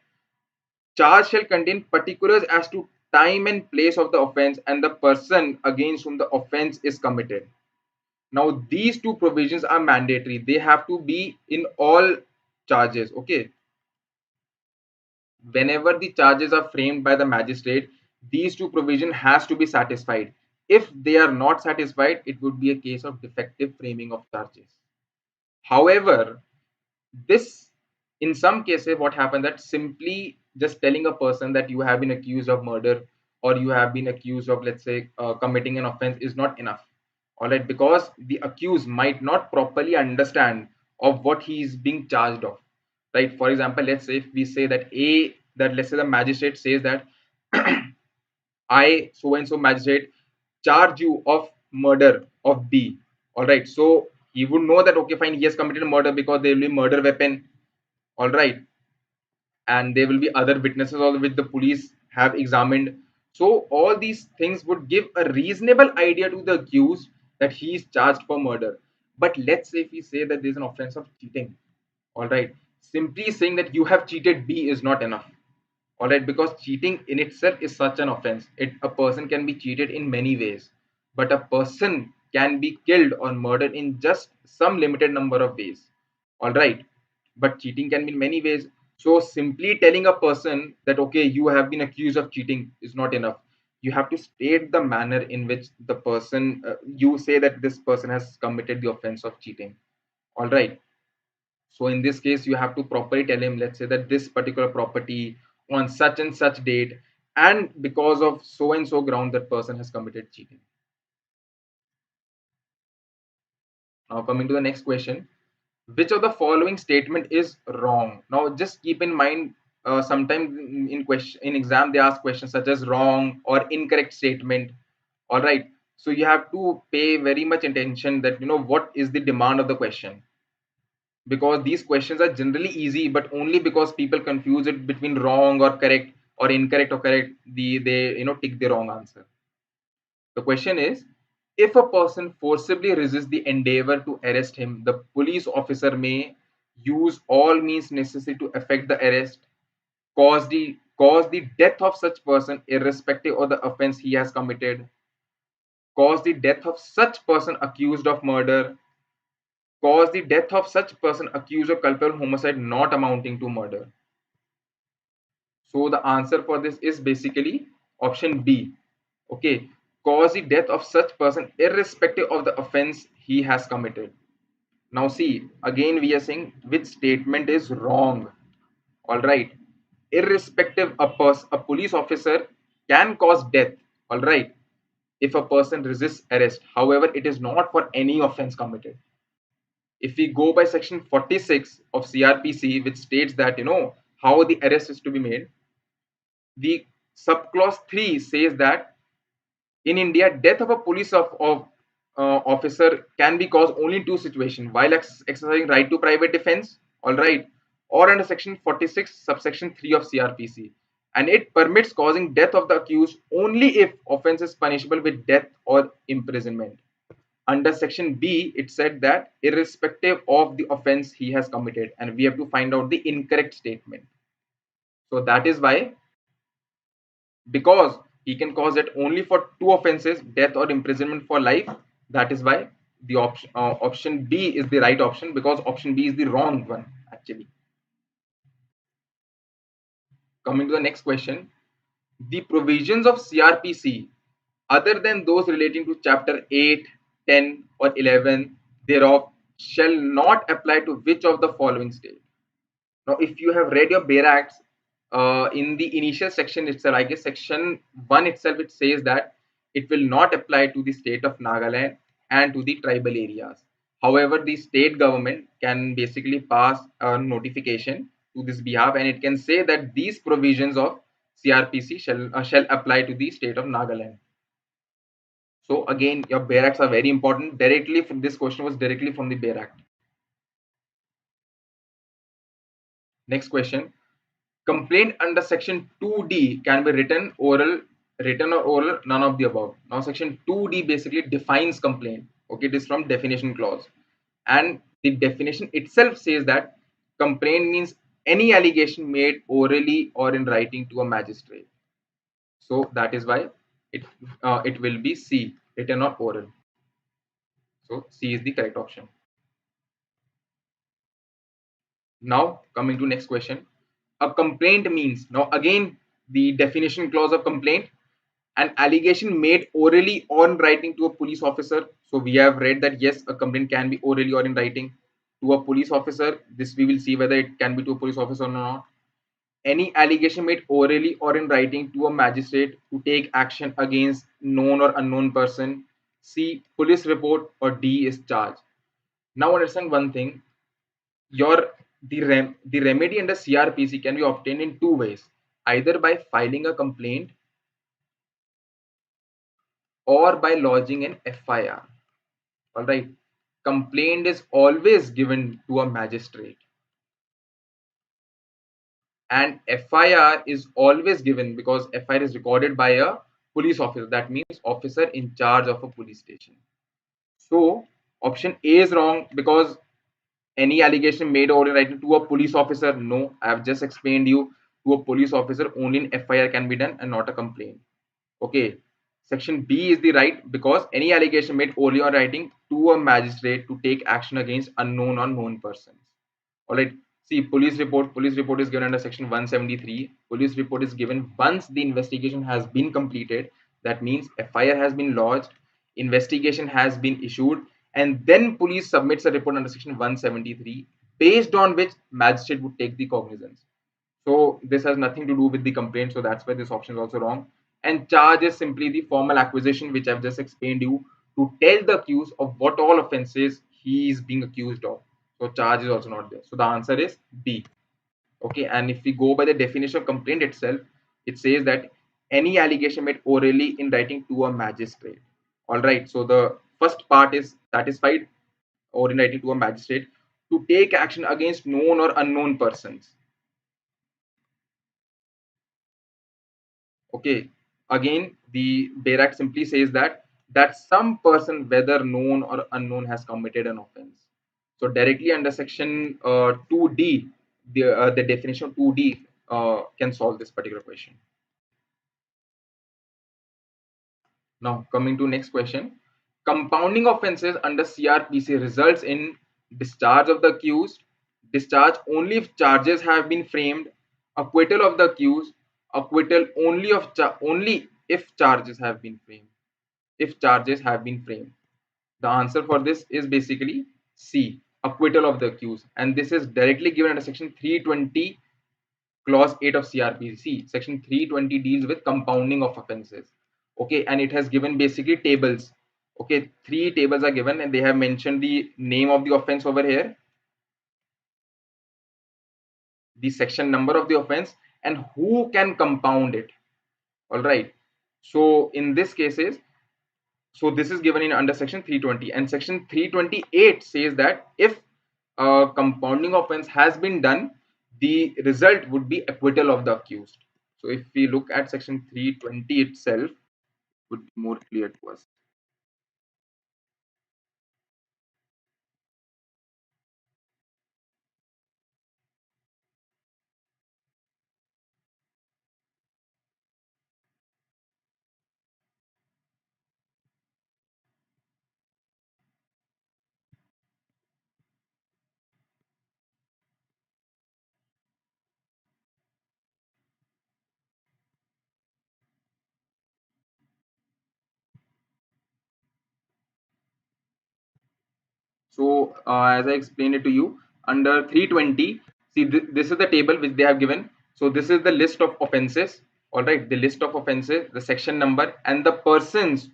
Speaker 1: charge shall contain particulars as to time and place of the offense and the person against whom the offense is committed. Now these two provisions are mandatory. They have to be in all charges. Okay, whenever the charges are framed by the magistrate, these two provisions has to be satisfied. If they are not satisfied, it would be a case of defective framing of charges. However, this, in some cases, what happens that simply just telling a person that you have been accused of murder or you have been accused of, let's say, committing an offense is not enough. All right, because the accused might not properly understand of what he is being charged of. Right, for example, let's say if we say that let's say the magistrate says that I, so and so magistrate, charge you of murder of B. All right, so he would know that okay, fine, he has committed murder because there will be murder weapon. All right, and there will be other witnesses also which the police have examined. So all these things would give a reasonable idea to the accused that he is charged for murder. But let's say if we say that there is an offense of cheating, all right, simply saying that you have cheated B is not enough. All right, because cheating in itself is such an offense. A person can be cheated in many ways, but a person can be killed or murdered in just some limited number of ways. All right, but cheating can be in many ways. So simply telling a person that okay, you have been accused of cheating is not enough. You have to state the manner in which the person you say that this person has committed the offense of cheating. All right, so in this case, you have to properly tell him, let's say that this particular property on such and such date, and because of so and so ground, that person has committed cheating. Now coming to the next question. Which of the following statement is wrong? Now, just keep in mind, sometimes in question in exam they ask questions such as wrong or incorrect statement. All right. So you have to pay very much attention that what is the demand of the question, because these questions are generally easy, but only because people confuse it between wrong or correct or incorrect or correct, they tick the wrong answer. The question is, if a person forcibly resists the endeavor to arrest him, the police officer may use all means necessary to effect the arrest, cause the death of such person irrespective of the offense he has committed, cause the death of such person accused of murder, cause the death of such person accused of culpable homicide not amounting to murder. So the answer for this is basically option B. Okay, cause the death of such person irrespective of the offense he has committed. Now see, again we are saying which statement is wrong. All right, irrespective, a police officer can cause death. All right, if a person resists arrest, however it is not for any offense committed. If we go by section 46 of CRPC, which states that how the arrest is to be made, the subclause 3 says that in India, death of a police officer can be caused only in two situations: while exercising right to private defense, all right, or under section 46 subsection 3 of CRPC, and it permits causing death of the accused only if offense is punishable with death or imprisonment. Under section B, it said that irrespective of the offense he has committed, and we have to find out the incorrect statement. So that is why, because he can cause it only for two offenses, death or imprisonment for life, that is why the option B is the right option, because option B is the wrong one actually. Coming to the next question, the provisions of CRPC other than those relating to chapter 8, 10 or 11 thereof shall not apply to which of the following state? Now, if you have read your Bear Acts, in the initial section itself, I guess section 1 itself, it says that it will not apply to the state of Nagaland and to the tribal areas. However, the state government can basically pass a notification to this behalf, and it can say that these provisions of CRPC shall apply to the state of Nagaland. So again, your Bear Acts are very important. Directly from this question was directly from the Bear Act. Next question. Complaint under section 2D can be written or oral, none of the above. Now section 2D basically defines complaint. Okay, it is from definition clause. And the definition itself says that complaint means any allegation made orally or in writing to a magistrate. So that is why it will be C, written or oral. So C is the correct option. Now coming to next question. A complaint means, now again the definition clause of complaint, an allegation made orally or in writing to a police officer. So we have read that yes, a complaint can be orally or in writing to a police officer. This we will see whether it can be to a police officer or not. Any allegation made orally or in writing to a magistrate to take action against known or unknown person. C, police report, or D is charge. Now understand one thing. Your the remedy under CRPC can be obtained in two ways: either by filing a complaint or by lodging an FIR. All right, complaint is always given to a magistrate, and FIR is always given because FIR is recorded by a police officer. That means officer in charge of a police station. So option A is wrong, because any allegation made or written to a police officer, no, I have just explained you, to a police officer only an FIR can be done and not a complaint. Okay, section B is the right, because any allegation made orally or writing to a magistrate to take action against unknown or known persons. All right, see, police report. Police report is given under section 173. Police report is given once the investigation has been completed. That means FIR has been lodged, investigation has been issued, and then police submits a report under section 173, based on which magistrate would take the cognizance. So this has nothing to do with the complaint. So that's why this option is also wrong. And charge is simply the formal accusation, which I've just explained you, to tell the accused of what all offenses he is being accused of. So charge is also not there. So the answer is B. Okay, and if we go by the definition of complaint itself, it says that any allegation made orally in writing to a magistrate. All right, so the first part is satisfied, or in writing to a magistrate to take action against known or unknown persons. Okay, again, the Bail Act simply says that some person, whether known or unknown, has committed an offense. So directly under section 2D, the definition of 2D can solve this particular question. Now coming to next question, compounding offences under CRPC results in discharge of the accused, discharge only if charges have been framed, acquittal of the accused, acquittal only if charges have been framed. If charges have been framed, the answer for this is basically C, acquittal of the accused, and this is directly given under section 320 clause 8 of CRPC. Section 320 deals with compounding of offenses. Okay, and it has given basically tables. Okay, three tables are given and they have mentioned the name of the offense over here, the section number of the offense, and who can compound it. All right, so in this cases, so this is given in under section 320, and section 328 says that if a compounding offense has been done, the result would be acquittal of the accused. So if we look at section 320 itself, it would be more clear to us. So as I explained it to you, under 320, see this is the table which they have given. So this is the list of offenses. All right, the list of offenses, the section number, and the persons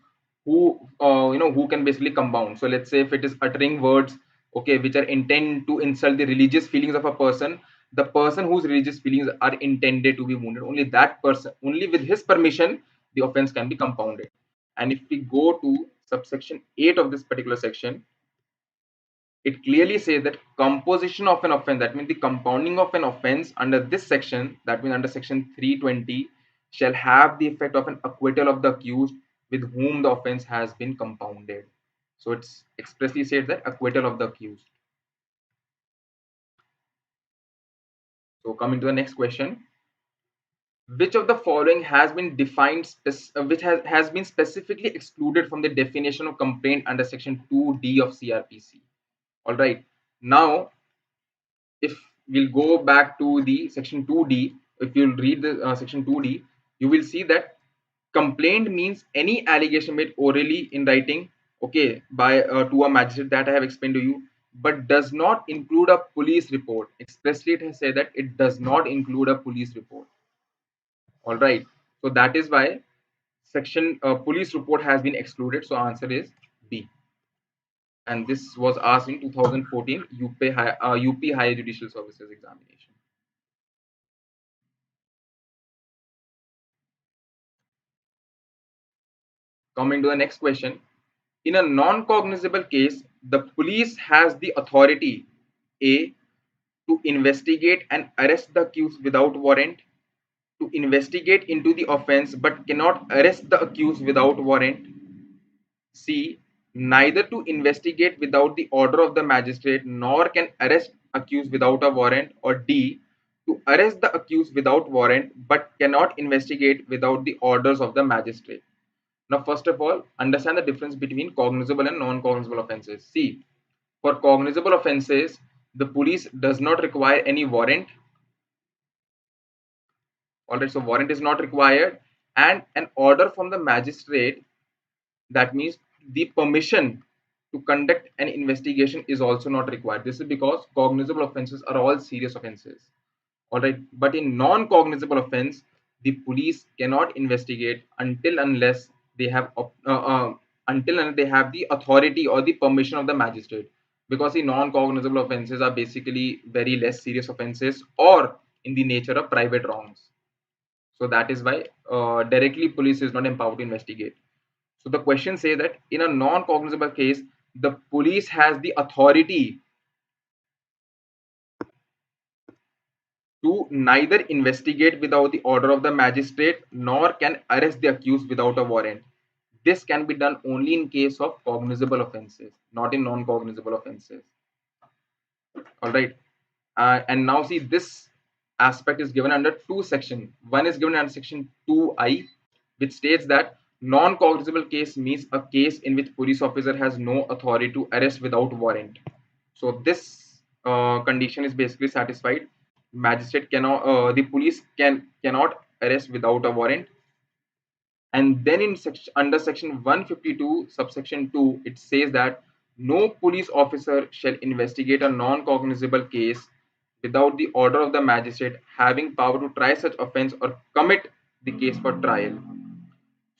Speaker 1: who who can basically compound. So let's say if it is uttering words, okay, which are intended to insult the religious feelings of a person, the person whose religious feelings are intended to be wounded, only that person, only with his permission, the offense can be compounded. And if we go to subsection 8 of this particular section, it clearly says that composition of an offense, that means the compounding of an offense under this section, that means under section 320, shall have the effect of an acquittal of the accused with whom the offense has been compounded. So it's expressly said that acquittal of the accused. So coming to the next question, which of the following has been defined, which has been specifically excluded from the definition of complaint under section 2D of CRPC? All right. Now if we'll go back to the section 2D, if you'll read the section 2D, you will see that complaint means any allegation made orally in writing, okay, by to a magistrate, that I have explained to you, but does not include a police report. Expressly it has said that it does not include a police report. All right, so that is why section police report has been excluded. So answer is B, and this was asked in 2014 UP Higher Judicial Services examination. Coming to the next question, in a non-cognizable case, the police has the authority A, to investigate and arrest the accused without warrant, to investigate into the offense but cannot arrest the accused without warrant, C, neither to investigate without the order of the magistrate nor can arrest accused without a warrant, or D, to arrest the accused without warrant but cannot investigate without the orders of the magistrate. Now, first of all, understand the difference between cognizable and non-cognizable offenses. See, for cognizable offenses, the police does not require any warrant. Alright, so warrant is not required, and an order from the magistrate, that means the permission to conduct an investigation, is also not required. This is because cognizable offenses are all serious offenses. Alright, but in non-cognizable offense, the police cannot investigate until unless they have until unless they have the authority or the permission of the magistrate. because the non-cognizable offenses are basically very less serious offenses or in the nature of private wrongs. So that is why directly police is not empowered to investigate. So the question says that in a non-cognizable case, the police has the authority to neither investigate without the order of the magistrate nor can arrest the accused without a warrant. This can be done only in case of cognizable offenses, not in non-cognizable offenses. All right. And now see, this aspect is given under two sections. One is given under section 2I, which states that non-cognizable case means a case in which police officer has no authority to arrest without warrant. So this condition is basically satisfied. Magistrate cannot, the police cannot arrest without a warrant. And then in under section 152 subsection 2, it says that no police officer shall investigate a non-cognizable case without the order of the magistrate having power to try such offense or commit the case for trial.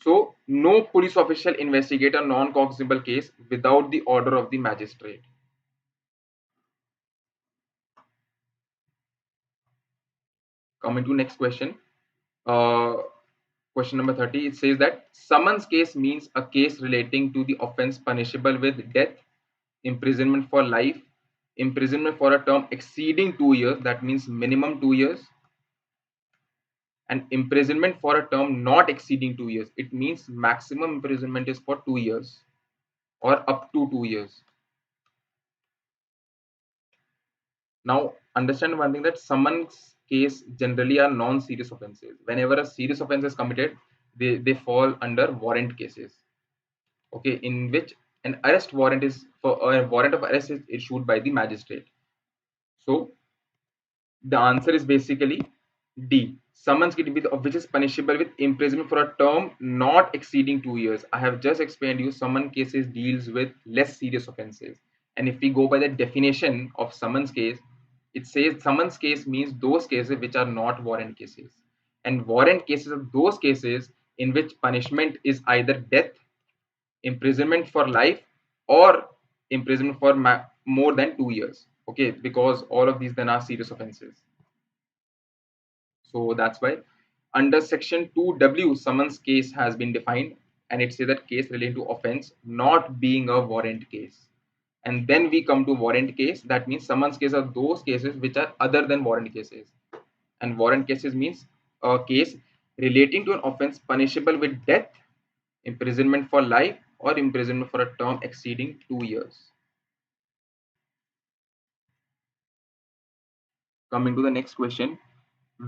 Speaker 1: So no police official investigate a non-cognizable case without the order of the magistrate. Coming to next question. Question number 30, it says that summons case means a case relating to the offense punishable with death, imprisonment for life, imprisonment for a term exceeding 2 years, that means minimum 2 years, and imprisonment for a term not exceeding 2 years. It means maximum imprisonment is for 2 years or up to 2 years. Now understand one thing, that summons case generally are non-serious offenses. Whenever a serious offense is committed, they fall under warrant cases. Okay, in which an arrest warrant is for a warrant of arrest is issued by the magistrate. So the answer is basically D. Summons can be which is punishable with imprisonment for a term not exceeding 2 years. I have just explained you summon cases deals with less serious offenses. And if we go by the definition of summons case, it says summons case means those cases which are not warrant cases. And warrant cases are those cases in which punishment is either death, imprisonment for life, or imprisonment for more than 2 years. Okay, because all of these then are serious offenses. So that's why under section 2W summons case has been defined, and it says that case relating to offense not being a warrant case. And then we come to warrant case. That means summons case are those cases which are other than warrant cases. And warrant cases means a case relating to an offense punishable with death, imprisonment for life, or imprisonment for a term exceeding 2 years. Coming to the next question.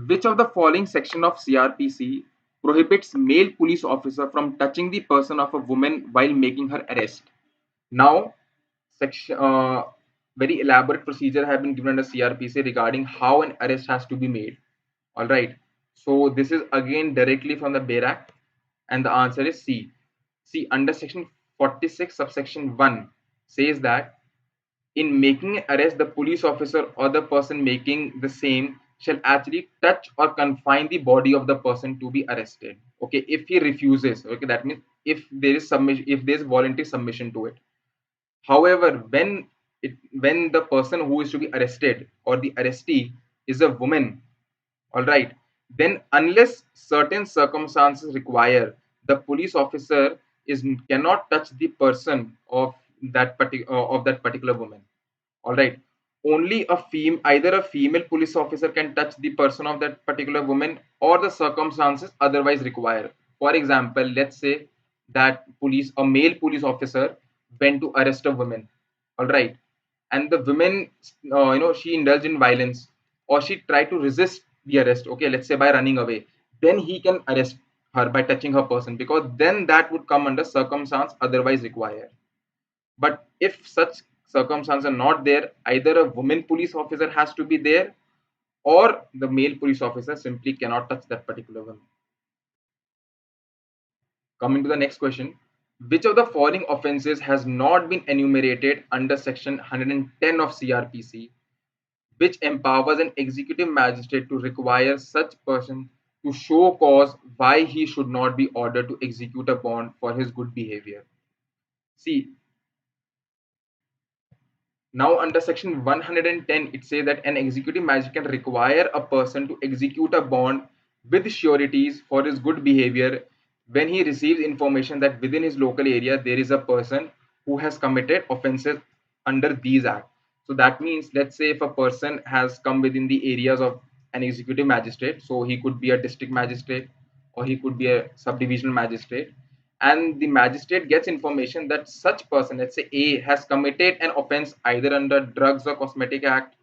Speaker 1: Which of the following section of CRPC prohibits male police officer from touching the person of a woman while making her arrest? Now, section very elaborate procedure have been given under CRPC regarding how an arrest has to be made. All right. So this is again directly from the Bail Act, and the answer is C. See, under section 46 subsection 1 says that in making an arrest, the police officer or the person making the same shall actually touch or confine the body of the person to be arrested. Okay, if he refuses, okay, that means if there is submission, if there is voluntary submission to it. However, when the person who is to be arrested or the arrestee is a woman, all right, then unless certain circumstances require, the police officer is cannot touch the person of that particular woman. All right, only either a female police officer can touch the person of that particular woman or the circumstances otherwise require. For example, let's say that a male police officer went to arrest a woman, all right, and the woman she indulged in violence or she tried to resist the arrest, okay, let's say by running away, then he can arrest her by touching her person, because then that would come under circumstance otherwise required. But if such circumstances are not there, either a woman police officer has to be there or the male police officer simply cannot touch that particular woman. Coming to the next question, which of the following offenses has not been enumerated under section 110 of CRPC, which empowers an executive magistrate to require such person to show cause why he should not be ordered to execute a bond for his good behavior? See, Now, under section 110, it says that an executive magistrate can require a person to execute a bond with sureties for his good behavior when he receives information that within his local area there is a person who has committed offenses under these acts. So that means, let's say if a person has come within the areas of an executive magistrate, so he could be a district magistrate or he could be a subdivisional magistrate, and the magistrate gets information that such person, let's say A, has committed an offense either under Drugs or Cosmetic Act,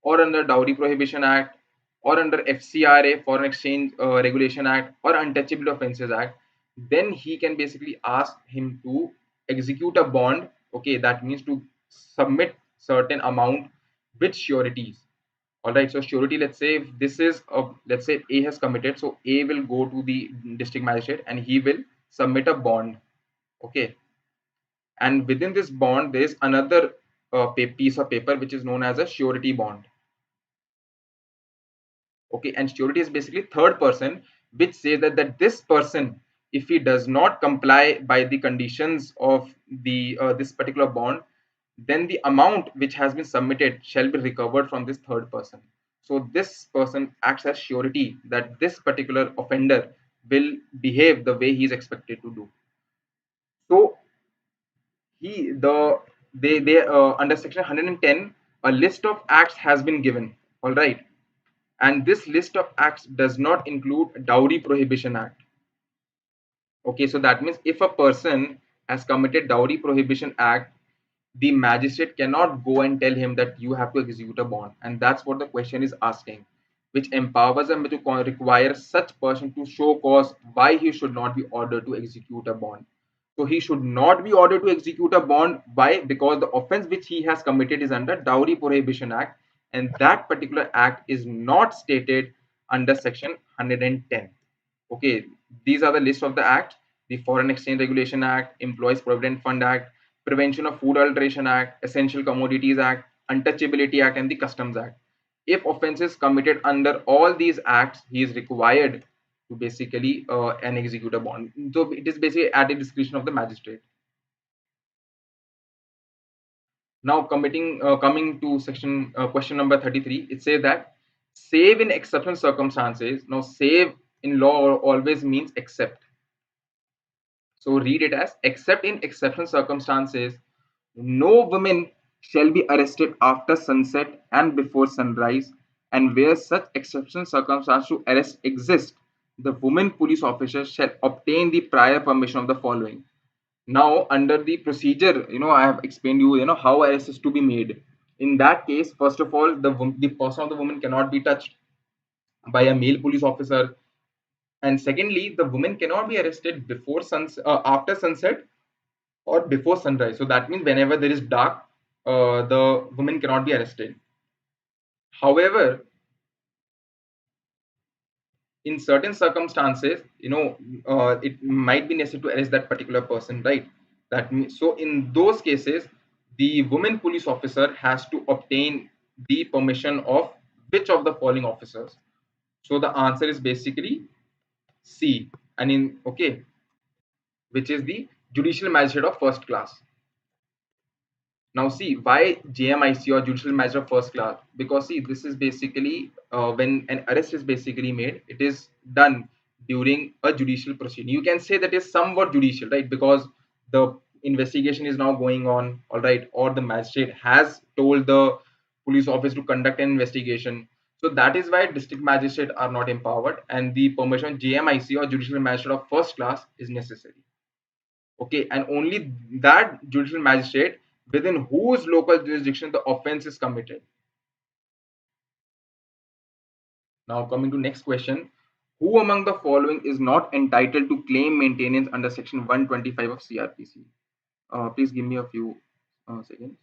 Speaker 1: or under Dowry Prohibition Act, or under FCRA, Foreign Exchange Regulation Act, or Untouchable Offences Act, then he can basically ask him to execute a bond. Okay, that means to submit certain amount with sureties. All right, so surety, let's say if this is let's say A has committed, so A will go to the district magistrate and he will submit a bond. Okay, and within this bond there is another piece of paper which is known as a surety bond. Okay, and surety is basically third person, which says that this person, if he does not comply by the conditions of the this particular bond, then the amount which has been submitted shall be recovered from this third person. So this person acts as surety that this particular offender will behave the way he is expected to do. So he the they under section 110, a list of acts has been given. All right, and this list of acts does not include Dowry Prohibition Act. Okay, so that means if a person has committed Dowry Prohibition Act, the magistrate cannot go and tell him that you have to execute a bond, and that's what the question is asking, which empowers him to require such person to show cause why he should not be ordered to execute a bond. So he should not be ordered to execute a bond. Why? Because the offense which he has committed is under Dowry Prohibition Act, and that particular act is not stated under section 110. Okay, these are the list of the act: the Foreign Exchange Regulation Act, Employees Provident Fund Act, Prevention of Food Adulteration Act, Essential Commodities Act, Untouchability Act, and the Customs Act. If offenses committed under all these acts, he is required to basically an execute a bond. So it is basically at the discretion of the magistrate. Now coming to section question number 33, it says that save in exceptional circumstances. Now save in law always means except. So read it as, except in exceptional circumstances, no woman shall be arrested after sunset and before sunrise, and where such exceptional circumstances to arrest exist, the woman police officer shall obtain the prior permission of the following. Now, under the procedure, I have explained you, how arrest is to be made. In that case, first of all, the person of the woman cannot be touched by a male police officer, and secondly, the woman cannot be arrested after sunset or before sunrise. So that means whenever there is dark, the woman cannot be arrested. However, in certain circumstances, it might be necessary to arrest that particular person, right? So in those cases, the woman police officer has to obtain the permission of which of the following officers? So the answer is basically C. And in okay, which is the judicial magistrate of first class. Now see, why JMIC or Judicial Magistrate First Class? Because see, this is basically when an arrest is basically made, it is done during a judicial proceeding. You can say that is somewhat judicial, right? Because the investigation is now going on, all right, or the magistrate has told the police office to conduct an investigation. So that is why district magistrate are not empowered, and the permission JMIC or Judicial Magistrate of First Class is necessary. Okay, and only that judicial magistrate within whose local jurisdiction the offense is committed. Now coming to next question, who among the following is not entitled to claim maintenance under section 125 of CRPC? Please give me a few seconds.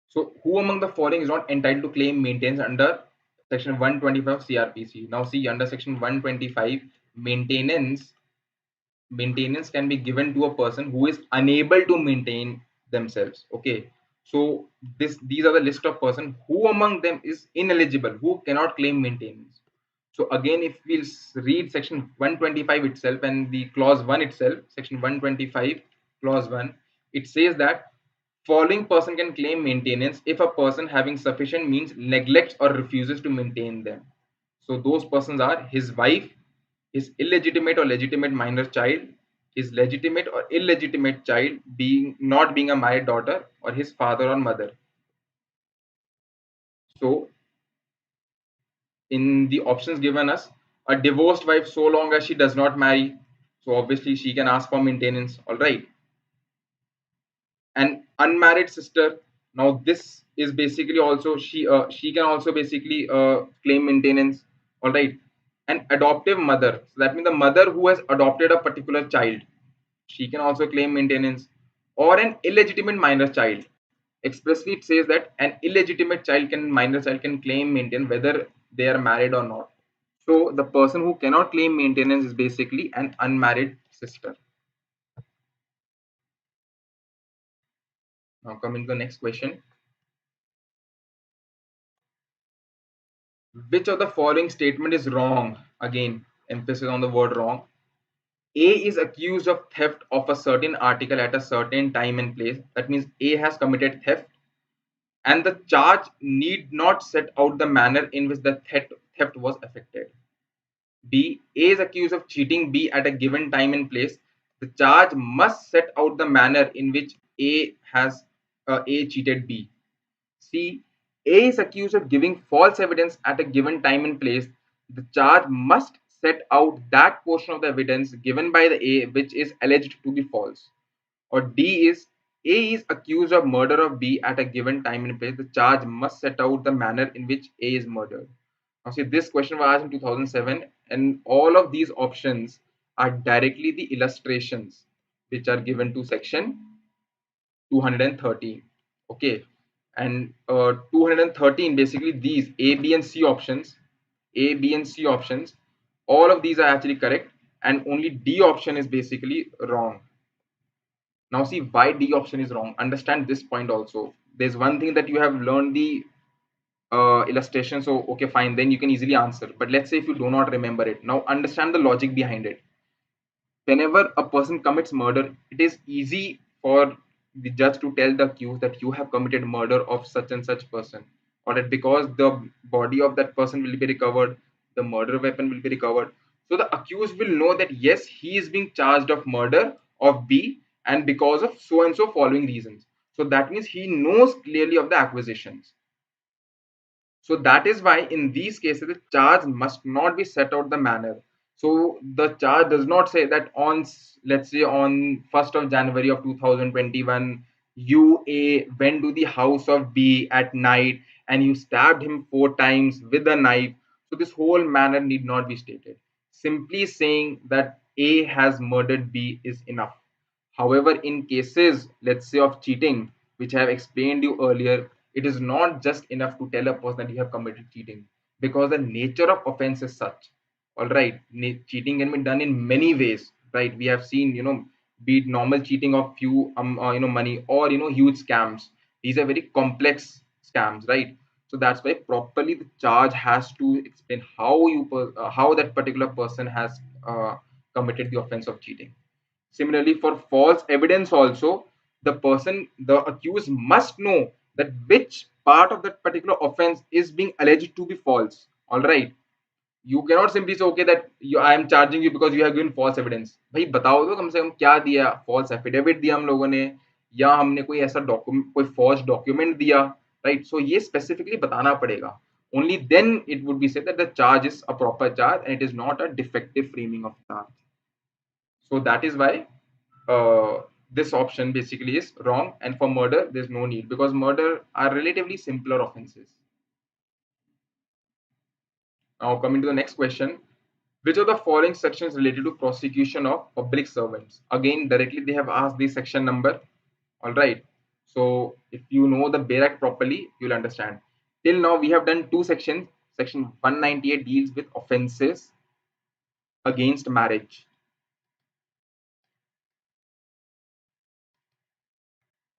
Speaker 1: So who among the following is not entitled to claim maintenance under section 125 of CRPC? Now see, under section 125, maintenance can be given to a person who is unable to maintain themselves. Okay, so these are the list of person who among them is ineligible, who cannot claim maintenance. So again, if we'll read section 125 itself and the clause 1 itself, section 125 clause 1, it says that following person can claim maintenance if a person having sufficient means neglects or refuses to maintain them. So those persons are his wife, his illegitimate or legitimate minor child, his legitimate or illegitimate child being not being a married daughter, or his father or mother. So in the options given us, a divorced wife, so long as she does not marry, so obviously she can ask for maintenance, all right. An unmarried sister, now this is basically also she can also basically claim maintenance, all right. An adoptive mother, so that means the mother who has adopted a particular child, she can also claim maintenance. Or an illegitimate minor child, expressly it says that an illegitimate minor child can claim maintenance whether they are married or not. So the person who cannot claim maintenance is basically an unmarried sister. Now coming to the next question. Which of the following statement is wrong? Again, emphasis on the word wrong. A is accused of theft of a certain article at a certain time and place. That means A has committed theft, and the charge need not set out the manner in which the theft was effected. B. A is accused of cheating B at a given time and place. The charge must set out the manner in which A cheated B. C. A is accused of giving false evidence at a given time and place. The charge must set out that portion of the evidence given by the A which is alleged to be false. Or D is A is accused of murder of B at a given time and place. The charge must set out the manner in which A is murdered. Now, see, this question was asked in 2007, and all of these options are directly the illustrations which are given to section 213. Okay, and 213 basically these A, B, and C options, A, B, and C options, all of these are actually correct, and only D option is basically wrong. Now, see why D option is wrong. Understand this point also. There's one thing that you have learned the illustration, so okay, fine, then you can easily answer. But let's say if you do not remember it, now understand the logic behind it. Whenever a person commits murder, it is easy for the judge to tell the accused that you have committed murder of such and such person, or that because the body of that person will be recovered, the murder weapon will be recovered. So the accused will know that yes, he is being charged of murder of B, and because of so and so following reasons. So that means he knows clearly of the acquisitions. So that is why in these cases the charge must not be set out the manner. So the charge does not say that on, let's say, on 1st of January of 2021, you A went to the house of B at night and you stabbed him 4 times with a knife. So this whole manner need not be stated. Simply saying that A has murdered B is enough. However, in cases, let's say, of cheating, which I have explained you earlier, it is not just enough to tell a person that you have committed cheating, because the nature of offense is such. All right, cheating can be done in many ways, right? We have seen, be it normal cheating of few, money, or huge scams. These are very complex scams, right? So that's why properly the charge has to explain how that particular person has committed the offense of cheating. Similarly, for false evidence also, the accused must know that which part of that particular offense is being alleged to be false. All right. You cannot simply say, okay, that I am charging you because you have given false evidence. भाई बताओ तो कम से कम क्या दिया, false affidavit दिया हम लोगों ने, या हमने कोई ऐसा डॉक्यूमेंट, कोई forged document दिया, right? So ये specifically बताना पड़ेगा. Only then it would be said that the charge is a proper charge and it is not a defective framing of charge. So that is why this option basically is wrong, and for murder there's no need, because murder are relatively simpler offenses. Now coming to the next question, which of the following sections related to prosecution of public servants? Again, directly they have asked the section number. All right, so if you know the Barak properly, you'll understand. Till now we have done two sections. Section 198 deals with offenses against marriage.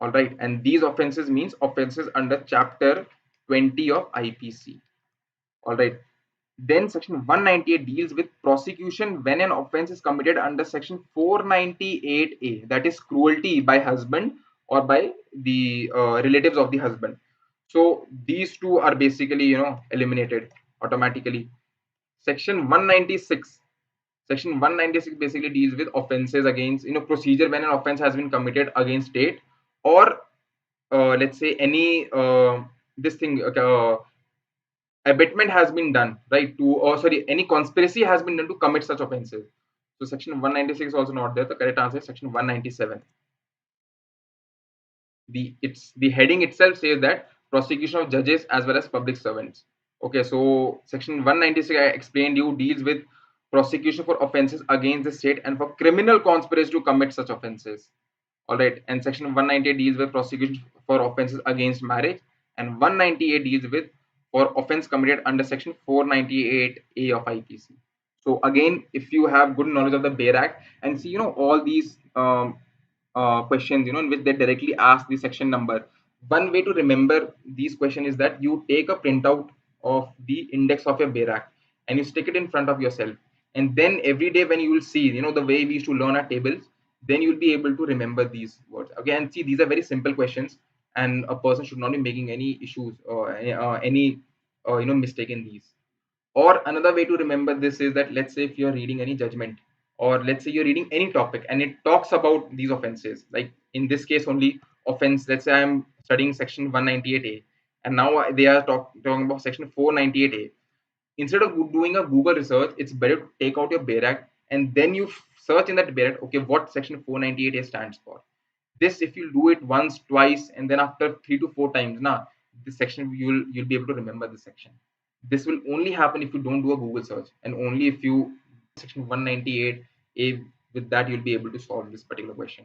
Speaker 1: All right, and these offenses means offenses under chapter 20 of IPC. All right, Then section 198 deals with prosecution when an offense is committed under section 498A, that is cruelty by husband or by the relatives of the husband. So these two are basically, eliminated automatically. Section 196. Section 196 basically deals with offenses against, procedure when an offense has been committed against state, or let's say any this thing abatement has been done, right, to, or sorry, any conspiracy has been done to commit such offenses. So section 196 is also not there. The correct answer is section 197. The heading itself says that prosecution of judges as well as public servants. Okay, so section 196 I explained you deals with prosecution for offenses against the state and for criminal conspiracy to commit such offenses. All right, and section 198 deals with prosecution for offenses against marriage, and 198 deals with for offense committed under section 498A of IPC. So again, if you have good knowledge of the Bail Act and see, all these questions, in which they directly ask the section number, one way to remember these questions is that you take a printout of the index of your Bail Act and you stick it in front of yourself, and then every day when you will see, the way we used to learn our tables, then you'll be able to remember these words. Again, see, these are very simple questions, and a person should not be making any issues or any mistake in these. Or another way to remember this is that, let's say if you're reading any judgment, or let's say you're reading any topic and it talks about these offenses, like in this case only offense, let's say I'm studying section 198A, and now they are talking about section 498A. Instead of doing a Google research, it's better to take out your Bail Act and then you search in that Bail Act, okay, what section 498A stands for. This, if you do it once, twice, and then after 3 to 4 times, now this section you'll be able to remember this section. This will only happen if you don't do a Google search, and only if you section 198A. With that, you'll be able to solve this particular question.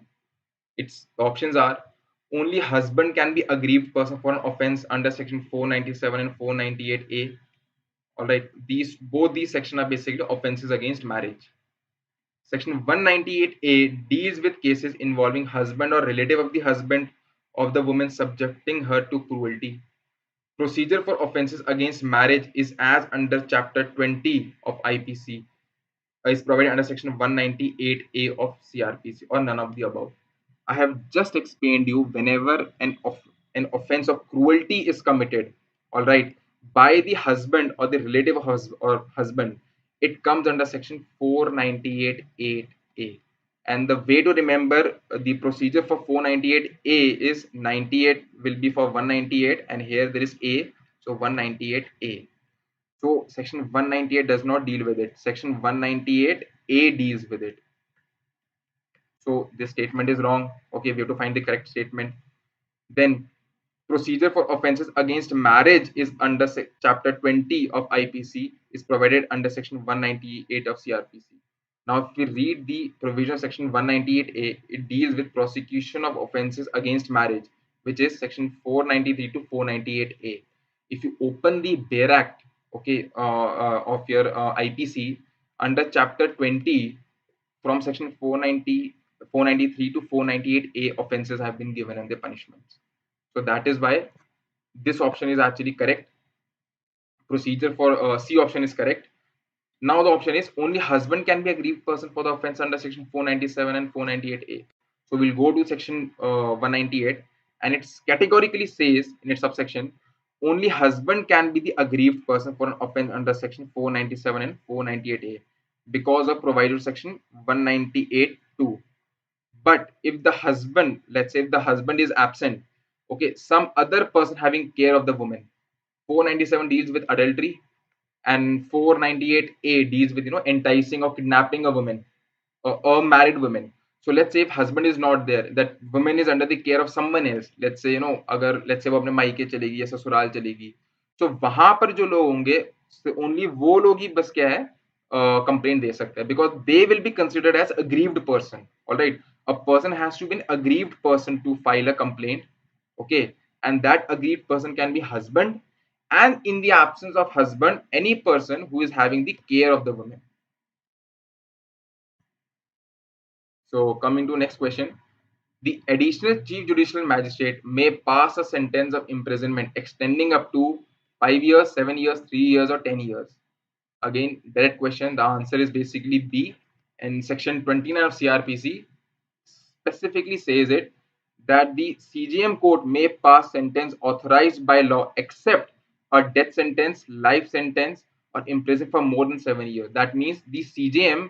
Speaker 1: Its options are: only husband can be aggrieved person for an offense under section 497 and 498A. All right, both these sections are basically offenses against marriage. Section 198A deals with cases involving husband or relative of the husband of the woman subjecting her to cruelty. Procedure for offenses against marriage is as under chapter 20 of IPC, is provided under section 198A of CRPC, or none of the above. I have just explained you whenever an offense of cruelty is committed, all right, by the husband or the relative of or husband, it comes under section 498A. And the way to remember the procedure for 498A is 98 will be for 198, and here there is A, so 198A. So section 198 does not deal with it. Section 198A deals with it. So this statement is wrong. Okay, we have to find the correct statement. Then procedure for offenses against marriage is under chapter 20 of IPC, is provided under section 198 of CRPC. Now if we read the provision of section 198A, it deals with prosecution of offenses against marriage, which is section 493 to 498A. If you open the Bail Act, okay, of your IPC, under chapter 20, from section 493 to 498A, offenses have been given and their punishments. So that is why this option is actually correct. Procedure for C option is correct. Now the option is only husband can be a aggrieved person for the offense under section 497 and 498A. So we'll go to section 198, and it categorically says in its subsection, only husband can be the aggrieved person for an offense under section 497 and 498A because of provided section 198(2). But if the husband, let's say if the husband is absent, okay, some other person having care of the woman, 497 deals with adultery, and 498A deals with enticing or kidnapping a woman, or married woman. So let's say if husband is not there, that woman is under the care of someone else, let's say अगर let's say वो अपने मायके चलेगी या ससुराल चलेगी, तो वहां पर जो लोग होंगे, ओनली वो लोग ही बस क्या है कंप्लेंट दे सकते हैं, because they will be considered as aggrieved person. All right, a person has to be an aggrieved person to file a complaint. Okay, and that aggrieved person can be husband, and in the absence of husband, any person who is having the care of the woman. So coming to next question, the additional chief judicial magistrate may pass a sentence of imprisonment extending up to 5 years, 7 years, 3 years, or 10 years. Again, direct question. The answer is basically B. And section 29 of CRPC specifically says it that the CJM court may pass sentence authorized by law except a death sentence, life sentence, or imprisonment for more than 7 years. That means the CJM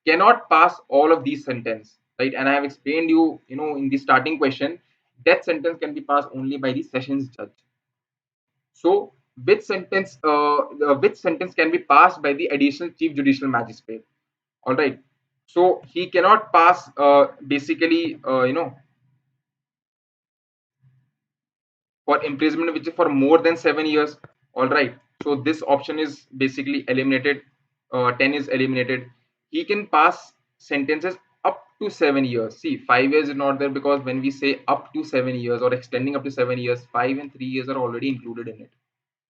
Speaker 1: cannot pass all of these sentences, right? And I have explained in the starting question, death sentence can be passed only by the sessions judge. So, which sentence can be passed by the additional chief judicial magistrate? All right. So he cannot pass basically for imprisonment which is for more than 7 years. All right. So this option is basically eliminated. 10 is eliminated. He can pass sentences up to 7 years. See, 5 years is not there because when we say up to 7 years or extending up to 7 years, 5 and 3 years are already included in it.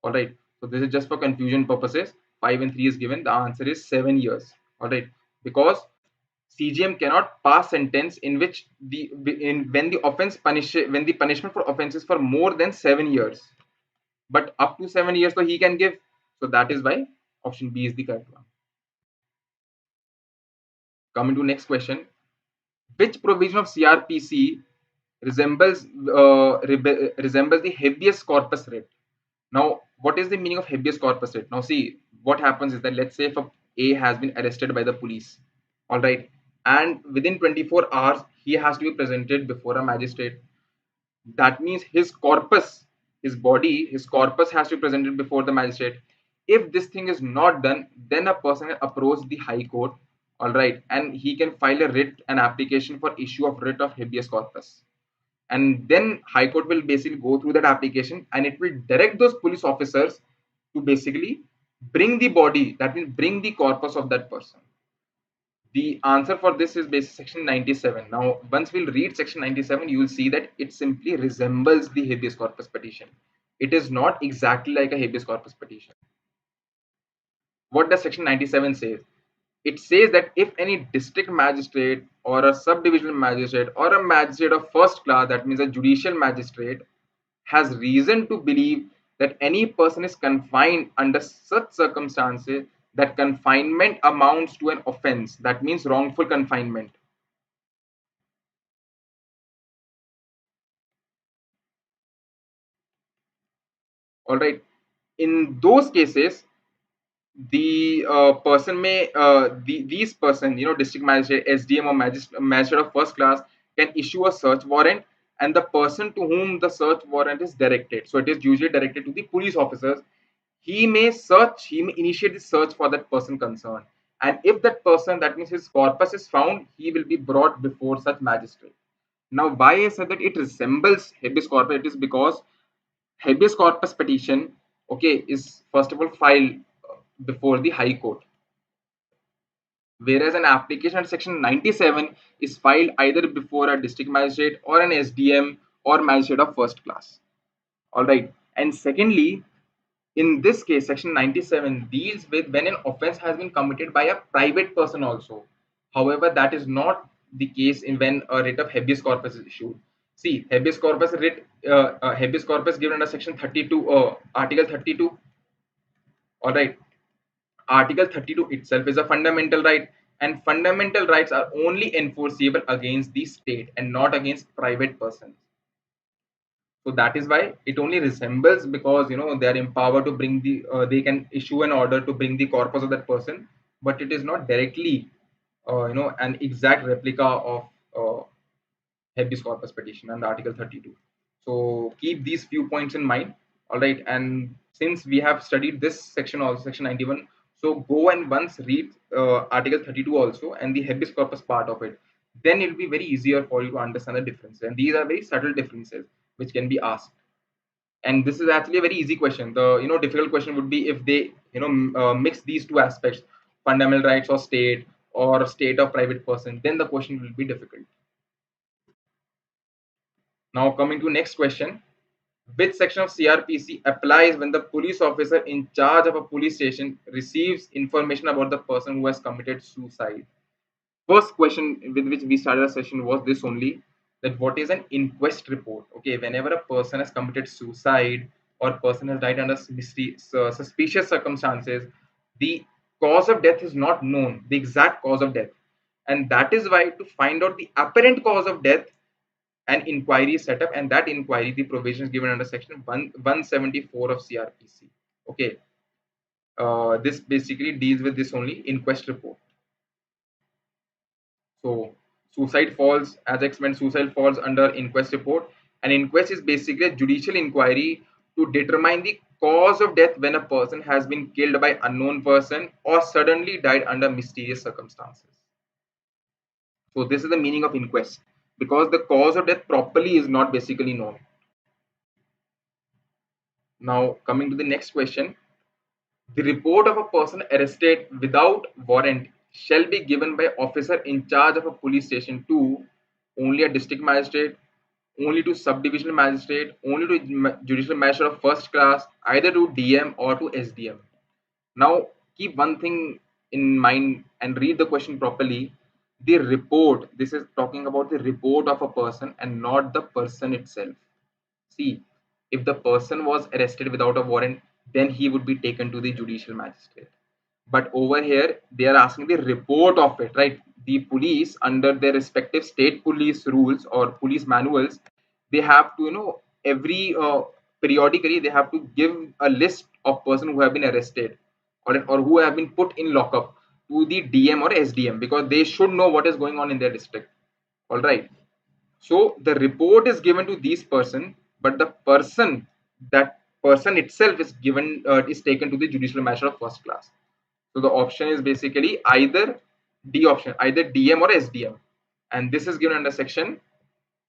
Speaker 1: All right. So this is just for confusion purposes. 5 and 3 is given. The answer is 7 years. All right. Because CGM cannot pass sentence in which when the punishment for offense is for more than 7 years, but up to 7 years, so he can give. So that is why option B is the correct one. Coming to next question, which provision of CRPC resembles resembles the habeas corpus writ? Now, what is the meaning of habeas corpus writ? Now, see, what happens is that let's say if A has been arrested by the police, all right, and within 24 hours he has to be presented before a magistrate. That means his corpus, his body, his corpus has to be presented before the magistrate. If this thing is not done, then a person can approach the High Court, all right, and he can file an application for issue of writ of habeas corpus, and then High Court will basically go through that application and it will direct those police officers to basically bring the body, that means bring the corpus of that person. The answer for this is basically section 97. Now once we'll read section 97, you will see that it simply resembles the habeas corpus petition. It is not exactly like a habeas corpus petition. What does section 97 say? It says that if any district magistrate or a subdivisional magistrate or a magistrate of first class, that means a judicial magistrate, has reason to believe that any person is confined under such circumstances that confinement amounts to an offense, that means wrongful confinement. All right. In those cases, the person may these person, district magistrate, SDM, or magistrate of first class can issue a search warrant, and the person to whom the search warrant is directed, so it is usually directed to the police officers, he may initiate the search for that person concerned, and if that person, that means his corpus, is found, he will be brought before such magistrate. Now why I said that it resembles habeas corpus, it is because habeas corpus petition, okay, is first of all filed before the High Court, whereas an application under section 97 is filed either before a district magistrate or an SDM or magistrate of first class. All right. And secondly, in this case, section 97 deals with when an offense has been committed by a private person also. However, that is not the case in when a writ of habeas corpus is issued. See, habeas corpus given under section 32, article 32. All right. Article 32 itself is a fundamental right, and fundamental rights are only enforceable against the state and not against private persons. So that is why it only resembles, because they are empowered to bring they can issue an order to bring the corpus of that person, but it is not directly an exact replica of habeas corpus petition and Article 32. So keep these few points in mind. All right, and since we have studied this section also, section 91, so go and once read Article 32 also and the habeas corpus part of it. Then it will be very easier for you to understand the differences. And these are very subtle differences which can be asked. And this is actually a very easy question. The difficult question would be if they mix these two aspects, fundamental rights or state of private person. Then the question will be difficult. Now coming to next question, which section of CRPC applies when the police officer in charge of a police station receives information about the person who has committed suicide? First question with which we started a session was this only, that what is an inquest report? Okay, whenever a person has committed suicide or person has died under suspicious circumstances, the cause of death is not known, the exact cause of death. And that is why to find out the apparent cause of death, an inquiry is set up, and that inquiry, the provisions given under section 174 of CRPC. Okay, this basically deals with this only inquest report. So suicide falls, as I explained, suicide falls under inquest report. An inquest is basically a judicial inquiry to determine the cause of death when a person has been killed by unknown person or suddenly died under mysterious circumstances. So this is the meaning of inquest, because the cause of death properly is not basically known. Now coming to the next question, the report of a person arrested without warrant shall be given by officer in charge of a police station to only a district magistrate, only to subdivisional magistrate, only to judicial magistrate of first class, either to DM or to SDM. Now, keep one thing in mind and read the question properly. The report, this is talking about the report of a person and not the person itself. See, if the person was arrested without a warrant, then he would be taken to the judicial magistrate. But over here, they are asking the report of it, right? The police, under their respective state police rules or police manuals, they have to, every periodically they have to give a list of person who have been arrested or who have been put in lockup to the DM or SDM, because they should know what is going on in their district. All right. So the report is given to this person, but the person, that person itself is given, is taken to the judicial magistrate of first class. So the option is basically either D option, either DM or SDM, and this is given under section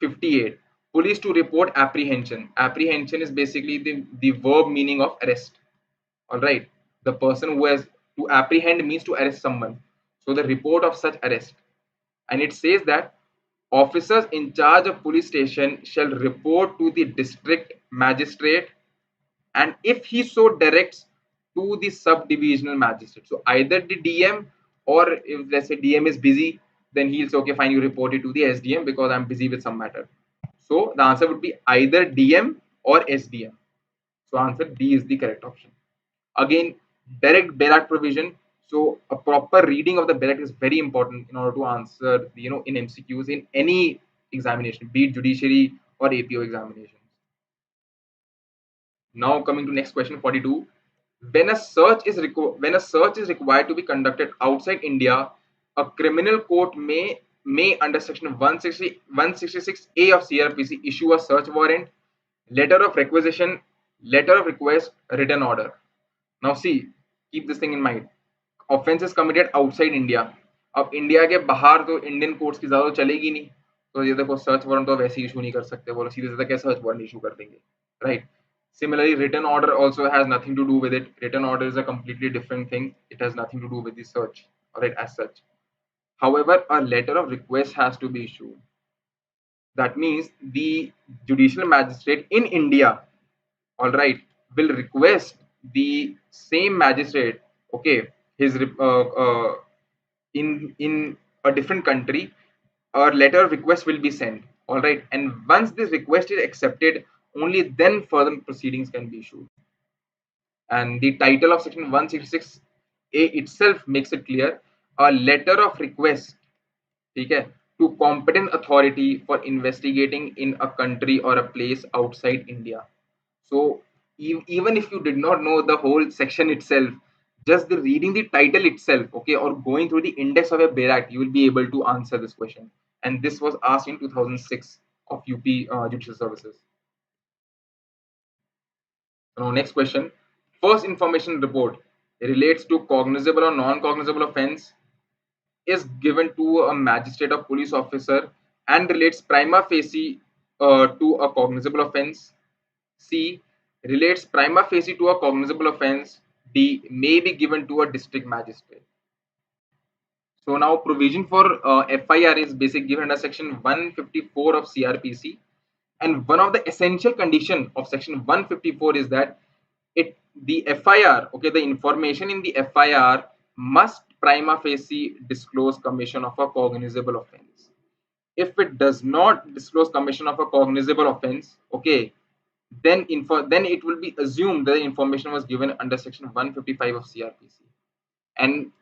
Speaker 1: 58. Police to report apprehension. Apprehension is basically the verb meaning of arrest. All right, the person who has to apprehend means to arrest someone. So the report of such arrest, and it says that officers in charge of police station shall report to the district magistrate, and if he so directs, to the subdivisional magistrate. So either the DM, or if let's say DM is busy, then he'll say, okay, fine, you report it to the SDM because I'm busy with some matter. So the answer would be either DM or SDM. So answer D is the correct option. Again, direct Berat provision. So a proper reading of the Berat is very important in order to answer, in MCQs in any examination, be it judiciary or APO examinations. Now coming to next question 42. When a search is required to be conducted outside India, a criminal court may under section 166A of CRPC issue a search warrant, letter of requisition, letter of request, written order. Now see, keep this thing in mind. Offense is committed outside India. अब India के बाहर तो Indian courts की ज्यादा चलेगी नहीं, तो ये देखो सर्च वारंट तो वैसे इशू नहीं कर सकते, बोलो सीधे सीधे क्या सर्च वारंट इशू कर देंगे, right? Similarly, written order also has nothing to do with it. Written order is a completely different thing. It has nothing to do with the search, alright, as such. However, a letter of request has to be issued. That means the judicial magistrate in India, all right, will request the same magistrate, okay, his in a different country, a letter of request will be sent, all right, and once this request is accepted, only then further proceedings can be issued. And the title of section 166A itself makes it clear, a letter of request, okay, to competent authority for investigating in a country or a place outside India. So even if you did not know the whole section itself, just the reading the title itself, okay, or going through the index of a Berat, you will be able to answer this question. And this was asked in 2006 of UP Judicial Services. Now, next question. First information report relates to cognizable or non-cognizable offense, is given to a magistrate or police officer and relates prima facie to a cognizable offense. C. Relates prima facie to a cognizable offense. D. May be given to a district magistrate. So now provision for FIR is basically given under section 154 of CRPC, and one of the essential condition of section 154 is that the FIR, okay, the information in the FIR must prima facie disclose commission of a cognizable offense. If it does not disclose commission of a cognizable offense, okay, then it will be assumed that the information was given under section 155 of CRPC. And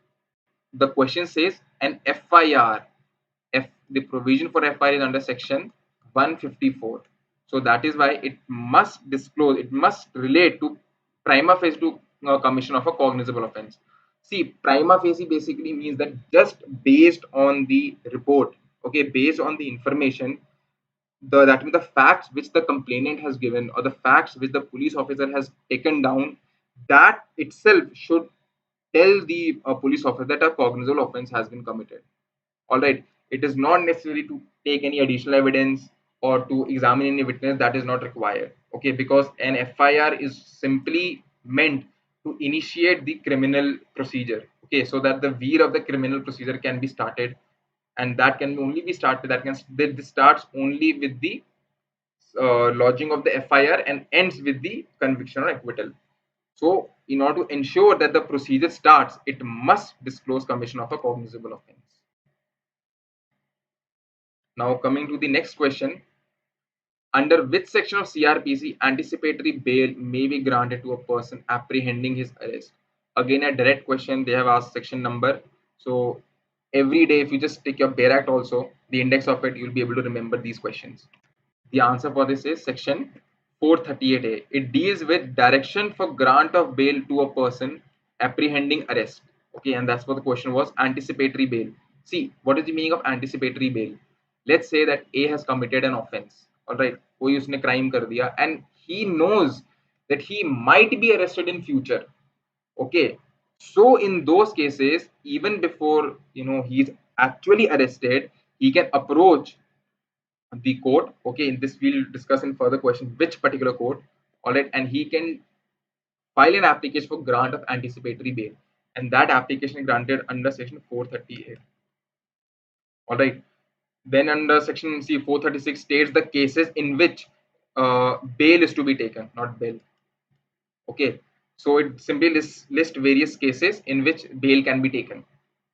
Speaker 1: the question says an FIR. The provision for FIR is under section 154. So that is why it must disclose, it must relate to prima facie to commission of a cognizable offense. See, prima facie basically means that just based on the report, okay, based on the information, that means the facts which the complainant has given or the facts which the police officer has taken down, that itself should tell the police officer that a cognizable offense has been committed. All right, it is not necessary to take any additional evidence or to examine any witness. That is not required, okay, because an FIR is simply meant to initiate the criminal procedure, okay, so that the wheel of the criminal procedure can be started, and that can only be started, that this starts only with the lodging of the FIR and ends with the conviction or acquittal. So in order to ensure that the procedure starts, it must disclose commission of a cognizable offense. Now coming to the next question, under which section of CRPC anticipatory bail may be granted to a person apprehending his arrest? Again, a direct question. They have asked section number. So every day, if you just take your Bail Act also, the index of it, you'll be able to remember these questions. The answer for this is section 438A. It deals with direction for grant of bail to a person apprehending arrest. Okay, and that's what the question was, anticipatory bail. See, what is the meaning of anticipatory bail? Let's say that A has committed an offense. All right, कोई उसने crime कर दिया and he knows that he might be arrested in future. Okay, so in those cases, even before he's actually arrested, he can approach the court. Okay, in this we'll discuss in further question which particular court. All right, and he can file an application for grant of anticipatory bail, and that application is granted under section 438. All right, then under section C 436 states the cases in which bail is to be taken, not bail. Okay, so it simply list various cases in which bail can be taken.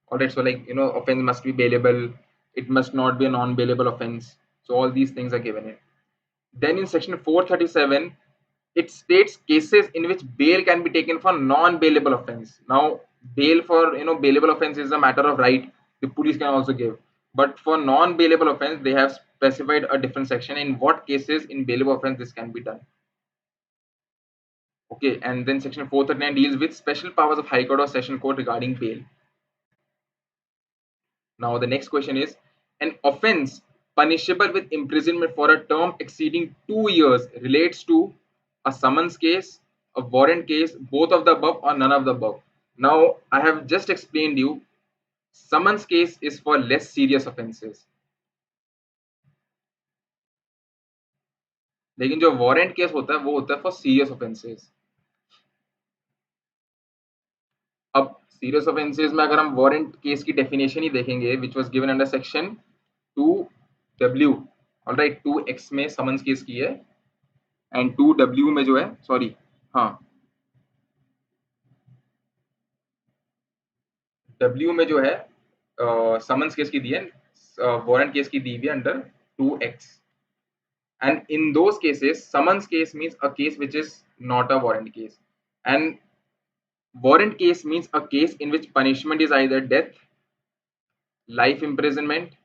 Speaker 1: All right, so like offense must be bailable, it must not be a non-bailable offense, so all these things are given in. Then in section 437, it states cases in which bail can be taken for non-bailable offense. Now, bail for bailable offense is a matter of right. The police can also give, but for non-bailable offense, they have specified a different section in what cases in bailable offense this can be done. Okay, and then section 439 deals with special powers of High Court or Session Court regarding bail. Now, the next question is, an offense punishable with imprisonment for a term exceeding 2 years relates to a summons case, a warrant case, both of the above, or none of the above. Now, I have just explained you, summons case is for less serious offenses. लेकिन जो warrant case होता है वो होता है for serious offences. अब serious offences में अगर हम वारंट केस की डेफिनेशन ही देखेंगे which was given under section 2W, alright, 2X में समन्स केस की है एंड 2W में जो है, सॉरी, हाँ, W में जो है समन्स केस की दी है, वारंट केस की दी हुई है under 2X. And in those cases, summons case means a case which is not a warrant case, and warrant case means a case in which punishment is either death, life imprisonment,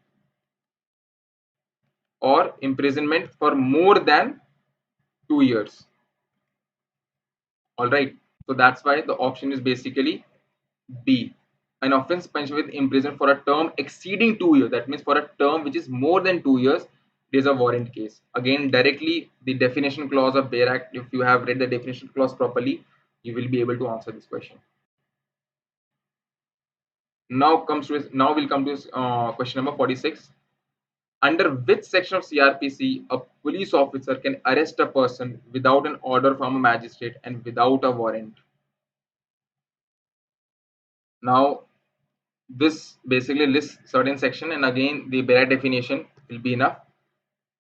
Speaker 1: or imprisonment for more than 2 years. All right, so that's why the option is basically B. An offense punished with imprisonment for a term exceeding 2 years, that means for a term which is more than 2 years, it is a warrant case. Again, directly the definition clause of Bail Act, if you have read the definition clause properly, you will be able to answer this question. Now we'll come to question number 46. Under which section of CRPC a police officer can arrest a person without an order from a magistrate and without a warrant? Now, this basically lists certain section, and again the bare definition will be enough.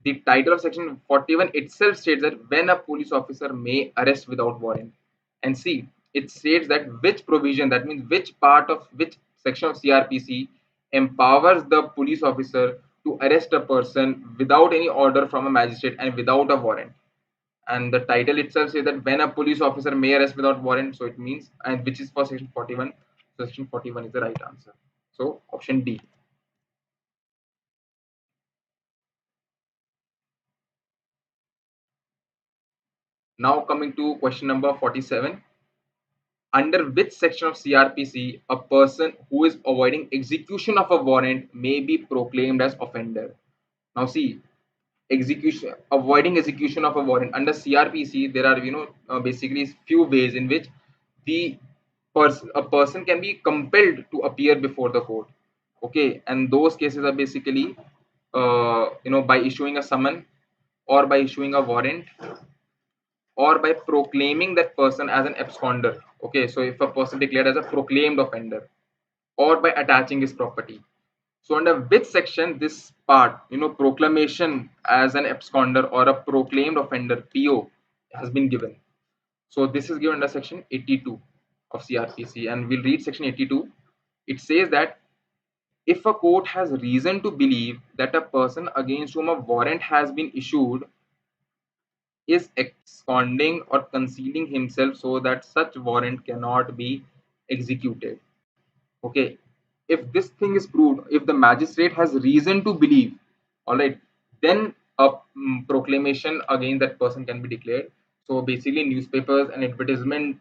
Speaker 1: The title of section 41 itself states that when a police officer may arrest without warrant. And see, it states that which provision, that means which part of which section of CRPC empowers the police officer to arrest a person without any order from a magistrate and without a warrant. And the title itself says that when a police officer may arrest without warrant, so it means, and which is for section 41. Section 41 is the right answer. So option D. Now coming to question number 47. Under which section of CRPC a person who is avoiding execution of a warrant may be proclaimed as offender? Now see, avoiding execution of a warrant under CRPC, there are basically few ways in which the a person can be compelled to appear before the court. Okay, and those cases are basically by issuing a summon, or by issuing a warrant, or by proclaiming that person as an absconder. Okay, so if a person declared as a proclaimed offender, or by attaching his property. So under which section this part, proclamation as an absconder or a proclaimed offender (PO) has been given? So this is given under section 82 of CRPC, and we'll read section 82. It says that if a court has reason to believe that a person against whom a warrant has been issued is absconding or concealing himself so that such warrant cannot be executed. Okay, if this thing is proved, if the magistrate has reason to believe, all right, then a proclamation against that person can be declared. So basically newspapers and advertisement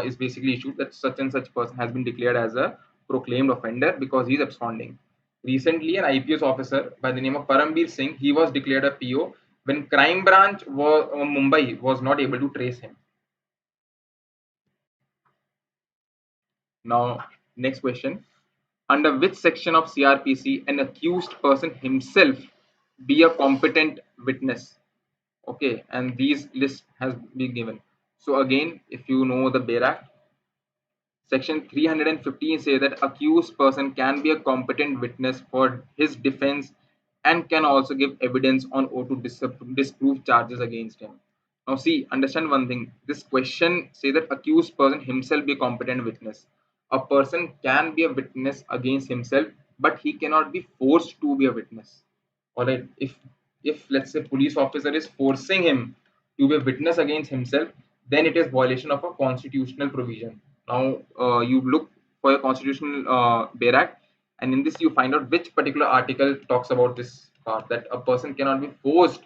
Speaker 1: is basically issued that such and such person has been declared as a proclaimed offender because he is absconding. Recently an IPS officer by the name of Parambir Singh, he was declared a PO when crime branch was Mumbai was not able to trace him. Now next question: under which section of CRPC an accused person himself be a competent witness? Okay, and these list has been given. So again, if you know the Bail Act, section 315 say that accused person can be a competent witness for his defense and can also give evidence on oath to disprove charges against him. Now see, understand one thing. This question say that accused person himself be a competent witness. A person can be a witness against himself, but he cannot be forced to be a witness. Alright, if let's say police officer is forcing him to be a witness against himself, then it is violation of a constitutional provision. Now you look for a constitutional Bail Act, and in this you find out which particular article talks about this part, that a person cannot be forced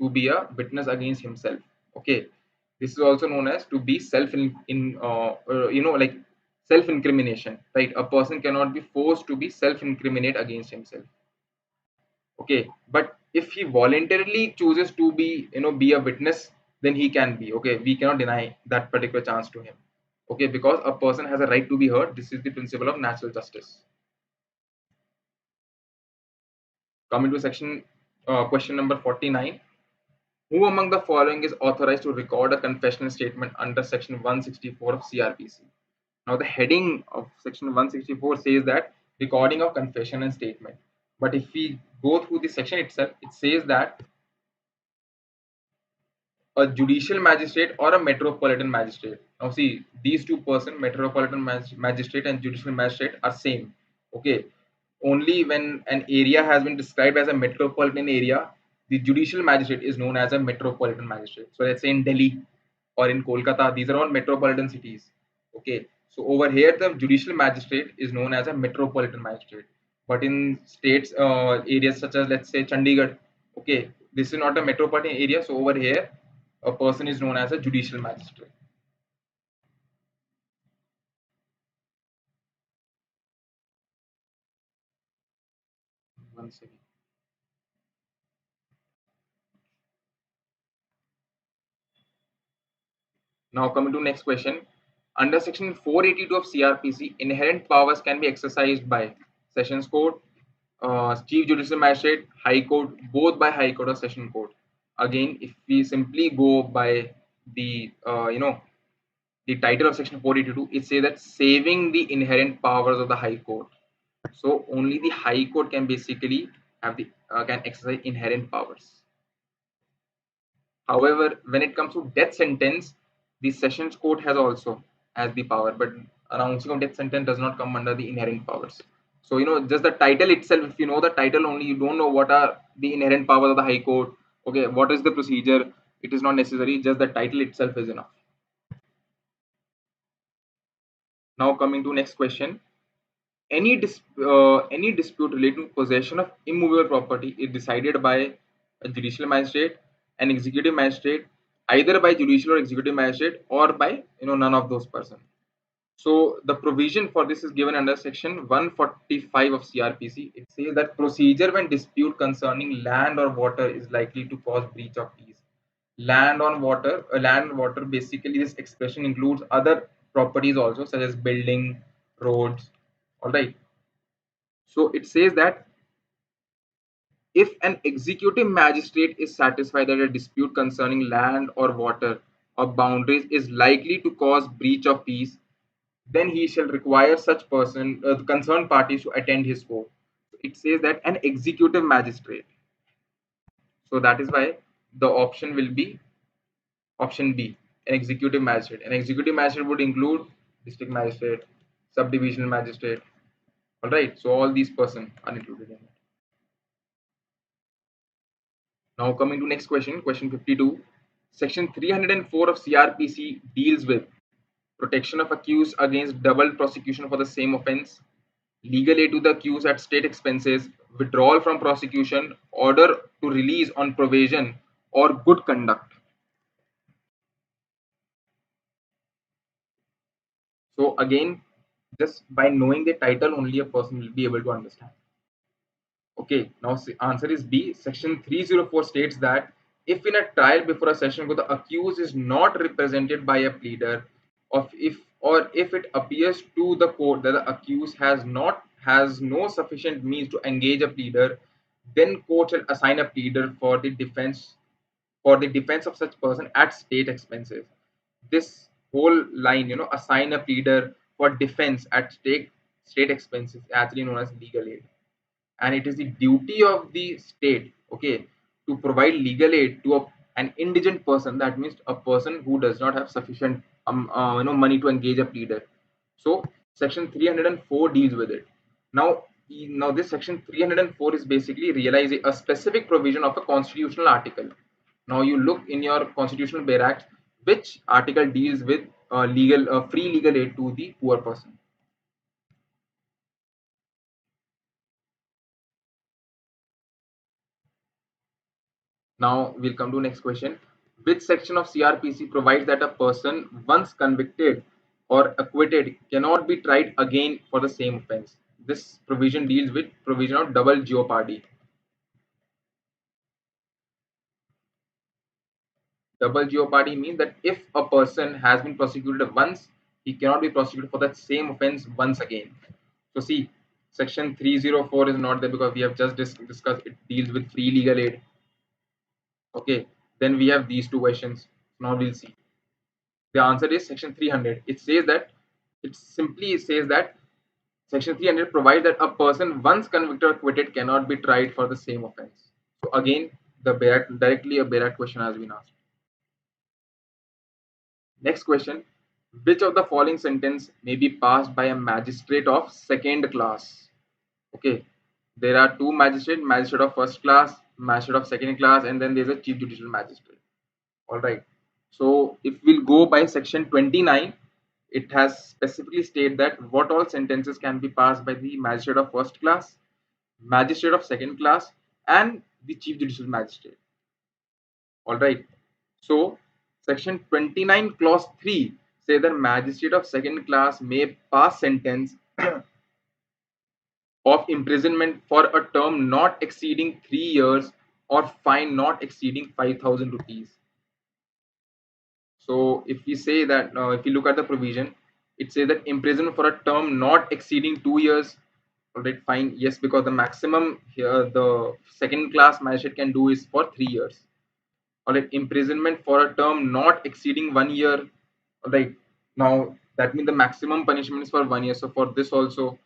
Speaker 1: to be a witness against himself. Okay, this is also known as to be like self incrimination, right? A person cannot be forced to be self incriminate against himself. Okay, but if he voluntarily chooses to be a witness, then he can be. Okay, we cannot deny that particular chance to him. Okay, because a person has a right to be heard. This is the principle of natural justice. Coming to section question number 49. Who among the following is authorized to record a confessional statement under section 164 of CRPC? Now the heading of section 164 says that recording of confession and statement. But if we go through the section itself, it says that a judicial magistrate or a metropolitan magistrate. Now see, these two person, metropolitan magistrate and judicial magistrate, are same. Okay, only when an area has been described as a metropolitan area, the judicial magistrate is known as a metropolitan magistrate. So let's say in Delhi or in Kolkata, these are all metropolitan cities. Okay, so over here the judicial magistrate is known as a metropolitan magistrate. But in states, areas such as let's say Chandigarh, okay, this is not a metropolitan area. So over here, a person is known as a judicial magistrate. One second. Now coming to next question. Under section 482 of CRPC, inherent powers can be exercised by Sessions Court, Chief Judicial Magistrate, High Court, both by High Court or Session Court. Again, if we simply go by the the title of section 482, it says that saving the inherent powers of the High Court. So only the High Court can basically have the can exercise inherent powers. However, when it comes to death sentence, the Sessions Court has the power, but announcing of death sentence does not come under the inherent powers. So just the title itself. If you know the title only, you don't know what are the inherent powers of the High Court. Okay, what is the procedure? It is not necessary. Just the title itself is enough. Now coming to next question. Any dispute relating to possession of immovable property is decided by a judicial magistrate, an executive magistrate, either by judicial or executive magistrate, or by none of those persons. So the provision for this is given under section 145 of CRPC. It says that procedure when dispute concerning land or water is likely to cause breach of peace. Land and water, basically this expression includes other properties also, such as building, roads. All right. So it says that if an executive magistrate is satisfied that a dispute concerning land or water or boundaries is likely to cause breach of peace, then he shall require such person, the concerned parties, to attend his court. It says that an executive magistrate. So that is why the option will be option B, an executive magistrate. An executive magistrate would include district magistrate, subdivisional magistrate. All right. So all these persons are included in it. Now coming to next question, question 52. Section 304 of CRPC deals with protection of accused against double prosecution for the same offence, legal aid to the accused at state expenses, withdrawal from prosecution, order to release on probation, or good conduct. So again, just by knowing the title only a person will be able to understand. Okay, now answer is B. Section 304 states that if in a trial before a session court the accused is not represented by a pleader, or if it appears to the court that the accused has no sufficient means to engage a pleader, then court shall assign a pleader for the defense of such person at state expenses. This whole line, assign a pleader for defense at state expenses, actually known as legal aid, and it is the duty of the state, okay, to provide legal aid to an indigent person. That means a person who does not have sufficient money to engage a pleader. So section 304 deals with it. Now this section 304 is basically realizing a specific provision of a constitutional article. Now you look in your constitutional barracks which article deals with legal free legal aid to the poor person. Now we'll come to next question. Which section of CRPC provides that a person once convicted or acquitted cannot be tried again for the same offense? This provision deals with provision of double jeopardy. Double jeopardy means that if a person has been prosecuted once, he cannot be prosecuted for that same offense once again. So see, section 304 is not there because we have just discussed it deals with free legal aid. Okay, then we have these two questions. Now we'll see. The answer is section 300. It simply says that section 300 provides that a person once convicted or acquitted cannot be tried for the same offense. So again, directly a Barat question has been asked. Next question. Which of the following sentence may be passed by a magistrate of second class? Okay, there are two magistrates, magistrate of first class, magistrate of second class, and then there's a chief judicial magistrate. All right. So if we'll go by section 29, it has specifically stated that what all sentences can be passed by the magistrate of first class, magistrate of second class, and the chief judicial magistrate. All right. So section 29 clause 3 say that magistrate of second class may pass sentence of imprisonment for a term not exceeding 3 years or fine not exceeding 5,000 rupees. So if we say that, if you look at the provision, it says that imprisonment for a term not exceeding 2 years. All right, fine. Yes, because the maximum here the second class magistrate can do is for 3 years. All right, imprisonment for a term not exceeding 1 year. All right, now that means the maximum punishment is for 1 year. So for this also,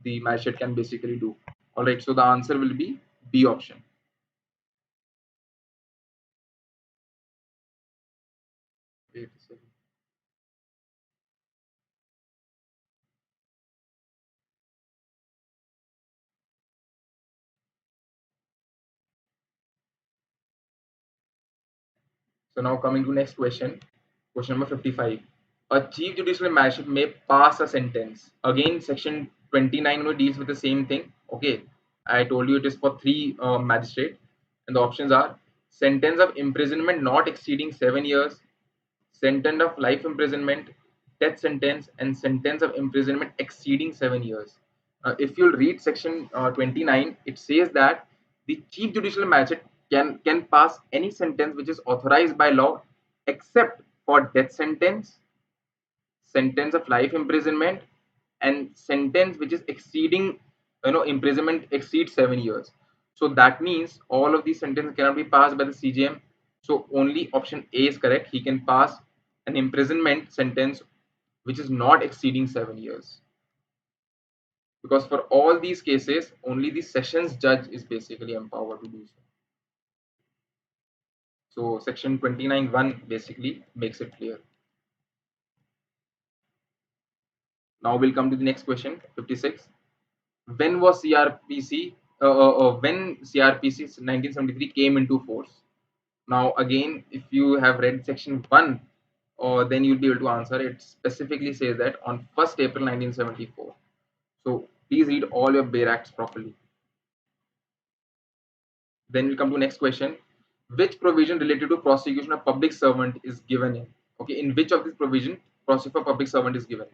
Speaker 1: the magistrate can basically do. All right, so the answer will be B option. Wait a second. So now coming to next question, question number 55. A chief judicial magistrate may pass a sentence. Again, section 29 deals with the same thing. Okay, I told you it is for three magistrate, and the options are sentence of imprisonment not exceeding 7 years, sentence of life imprisonment, death sentence, and sentence of imprisonment exceeding 7 years. If you'll read section 29, it says that the chief judicial magistrate can pass any sentence which is authorized by law except for death sentence, sentence of life imprisonment, and sentence which is exceeding, imprisonment exceeds 7 years. So that means all of these sentences cannot be passed by the CJM. So only option A is correct. He can pass an imprisonment sentence which is not exceeding 7 years. Because for all these cases, only the sessions judge is basically empowered to do so. So section 29(1) basically makes it clear. Now we'll come to the next question, 56. When was CRPC? When CRPC 1973 came into force? Now again, if you have read section 1, then you'll be able to answer. It specifically says that on 1st April 1974. So please read all your bare acts properly. Then we'll come to next question. Which provision related to prosecution of public servant is given in? Okay, in which of this provision prosecution of public servant is given?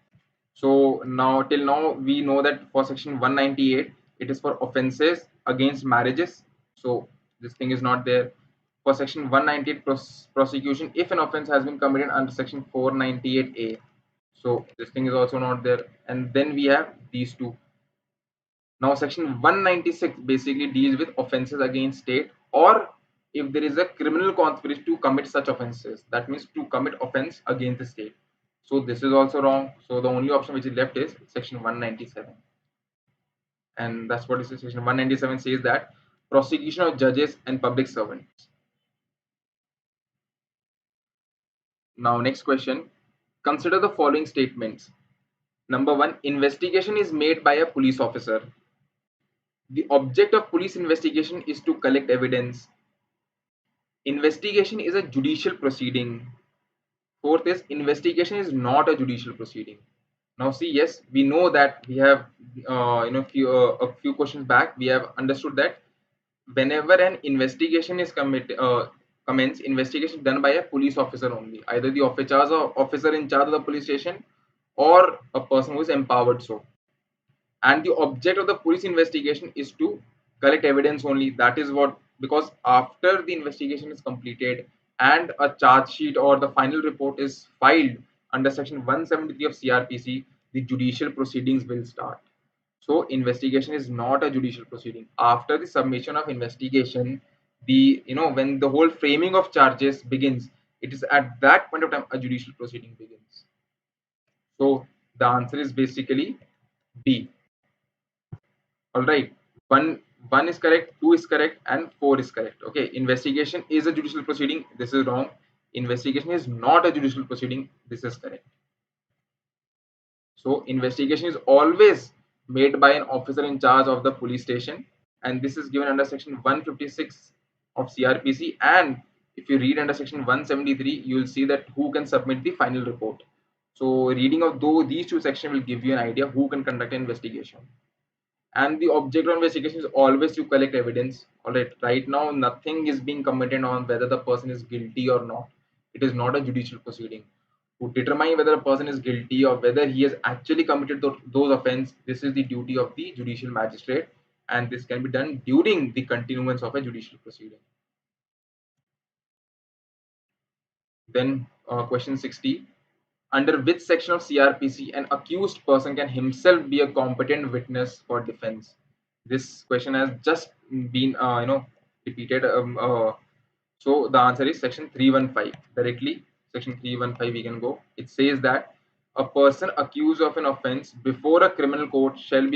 Speaker 1: So now till now we know that for section 198 it is for offences against marriages. So this thing is not there. For section 198 prosecution if an offence has been committed under section 498A. So this thing is also not there. And then we have these two. Now section 196 basically deals with offences against state, or if there is a criminal conspiracy to commit such offences. That means to commit offence against the state. So this is also wrong. So the only option which is left is section 197. And that's what is section 197 says, that prosecution of judges and public servants. Now next question. Consider the following statements. Number 1, investigation is made by a police officer. The object of police investigation is to collect evidence. Investigation is a judicial proceeding. Fourth is investigation is not a judicial proceeding. Now see, yes, we know that we have a few questions back we have understood that whenever an investigation is commence, investigation done by a police officer only, either the officer in charge of the police station or a person who is empowered so. And the object of the police investigation is to collect evidence only. That is what, because after the investigation is completed and a charge sheet or the final report is filed under section 173 of CRPC, the judicial proceedings will start. So investigation is not a judicial proceeding. After the submission of investigation, the when the whole framing of charges begins, it is at that point of time a judicial proceeding begins. So the answer is basically B. All right, one is correct, two is correct, and four is correct. Okay, investigation is a judicial proceeding. This is wrong. Investigation is not a judicial proceeding. This is correct. So investigation is always made by an officer in charge of the police station, and this is given under section 156 of CRPC. And if you read under section 173, you will see that who can submit the final report. So reading of these two sections will give you an idea who can conduct an investigation. And the object of investigation is always to collect evidence. All right now nothing is being committed on whether the person is guilty or not. It is not a judicial proceeding to determine whether a person is guilty or whether he has actually committed those offense. This is the duty of the judicial magistrate, and this can be done during the continuance of a judicial proceeding. Then question 60. Under which section of CRPC an accused person can himself be a competent witness for defense? This question has just been repeated. So the answer is section 315. Directly section 315 we can go. It says that a person accused of an offense before a criminal court shall be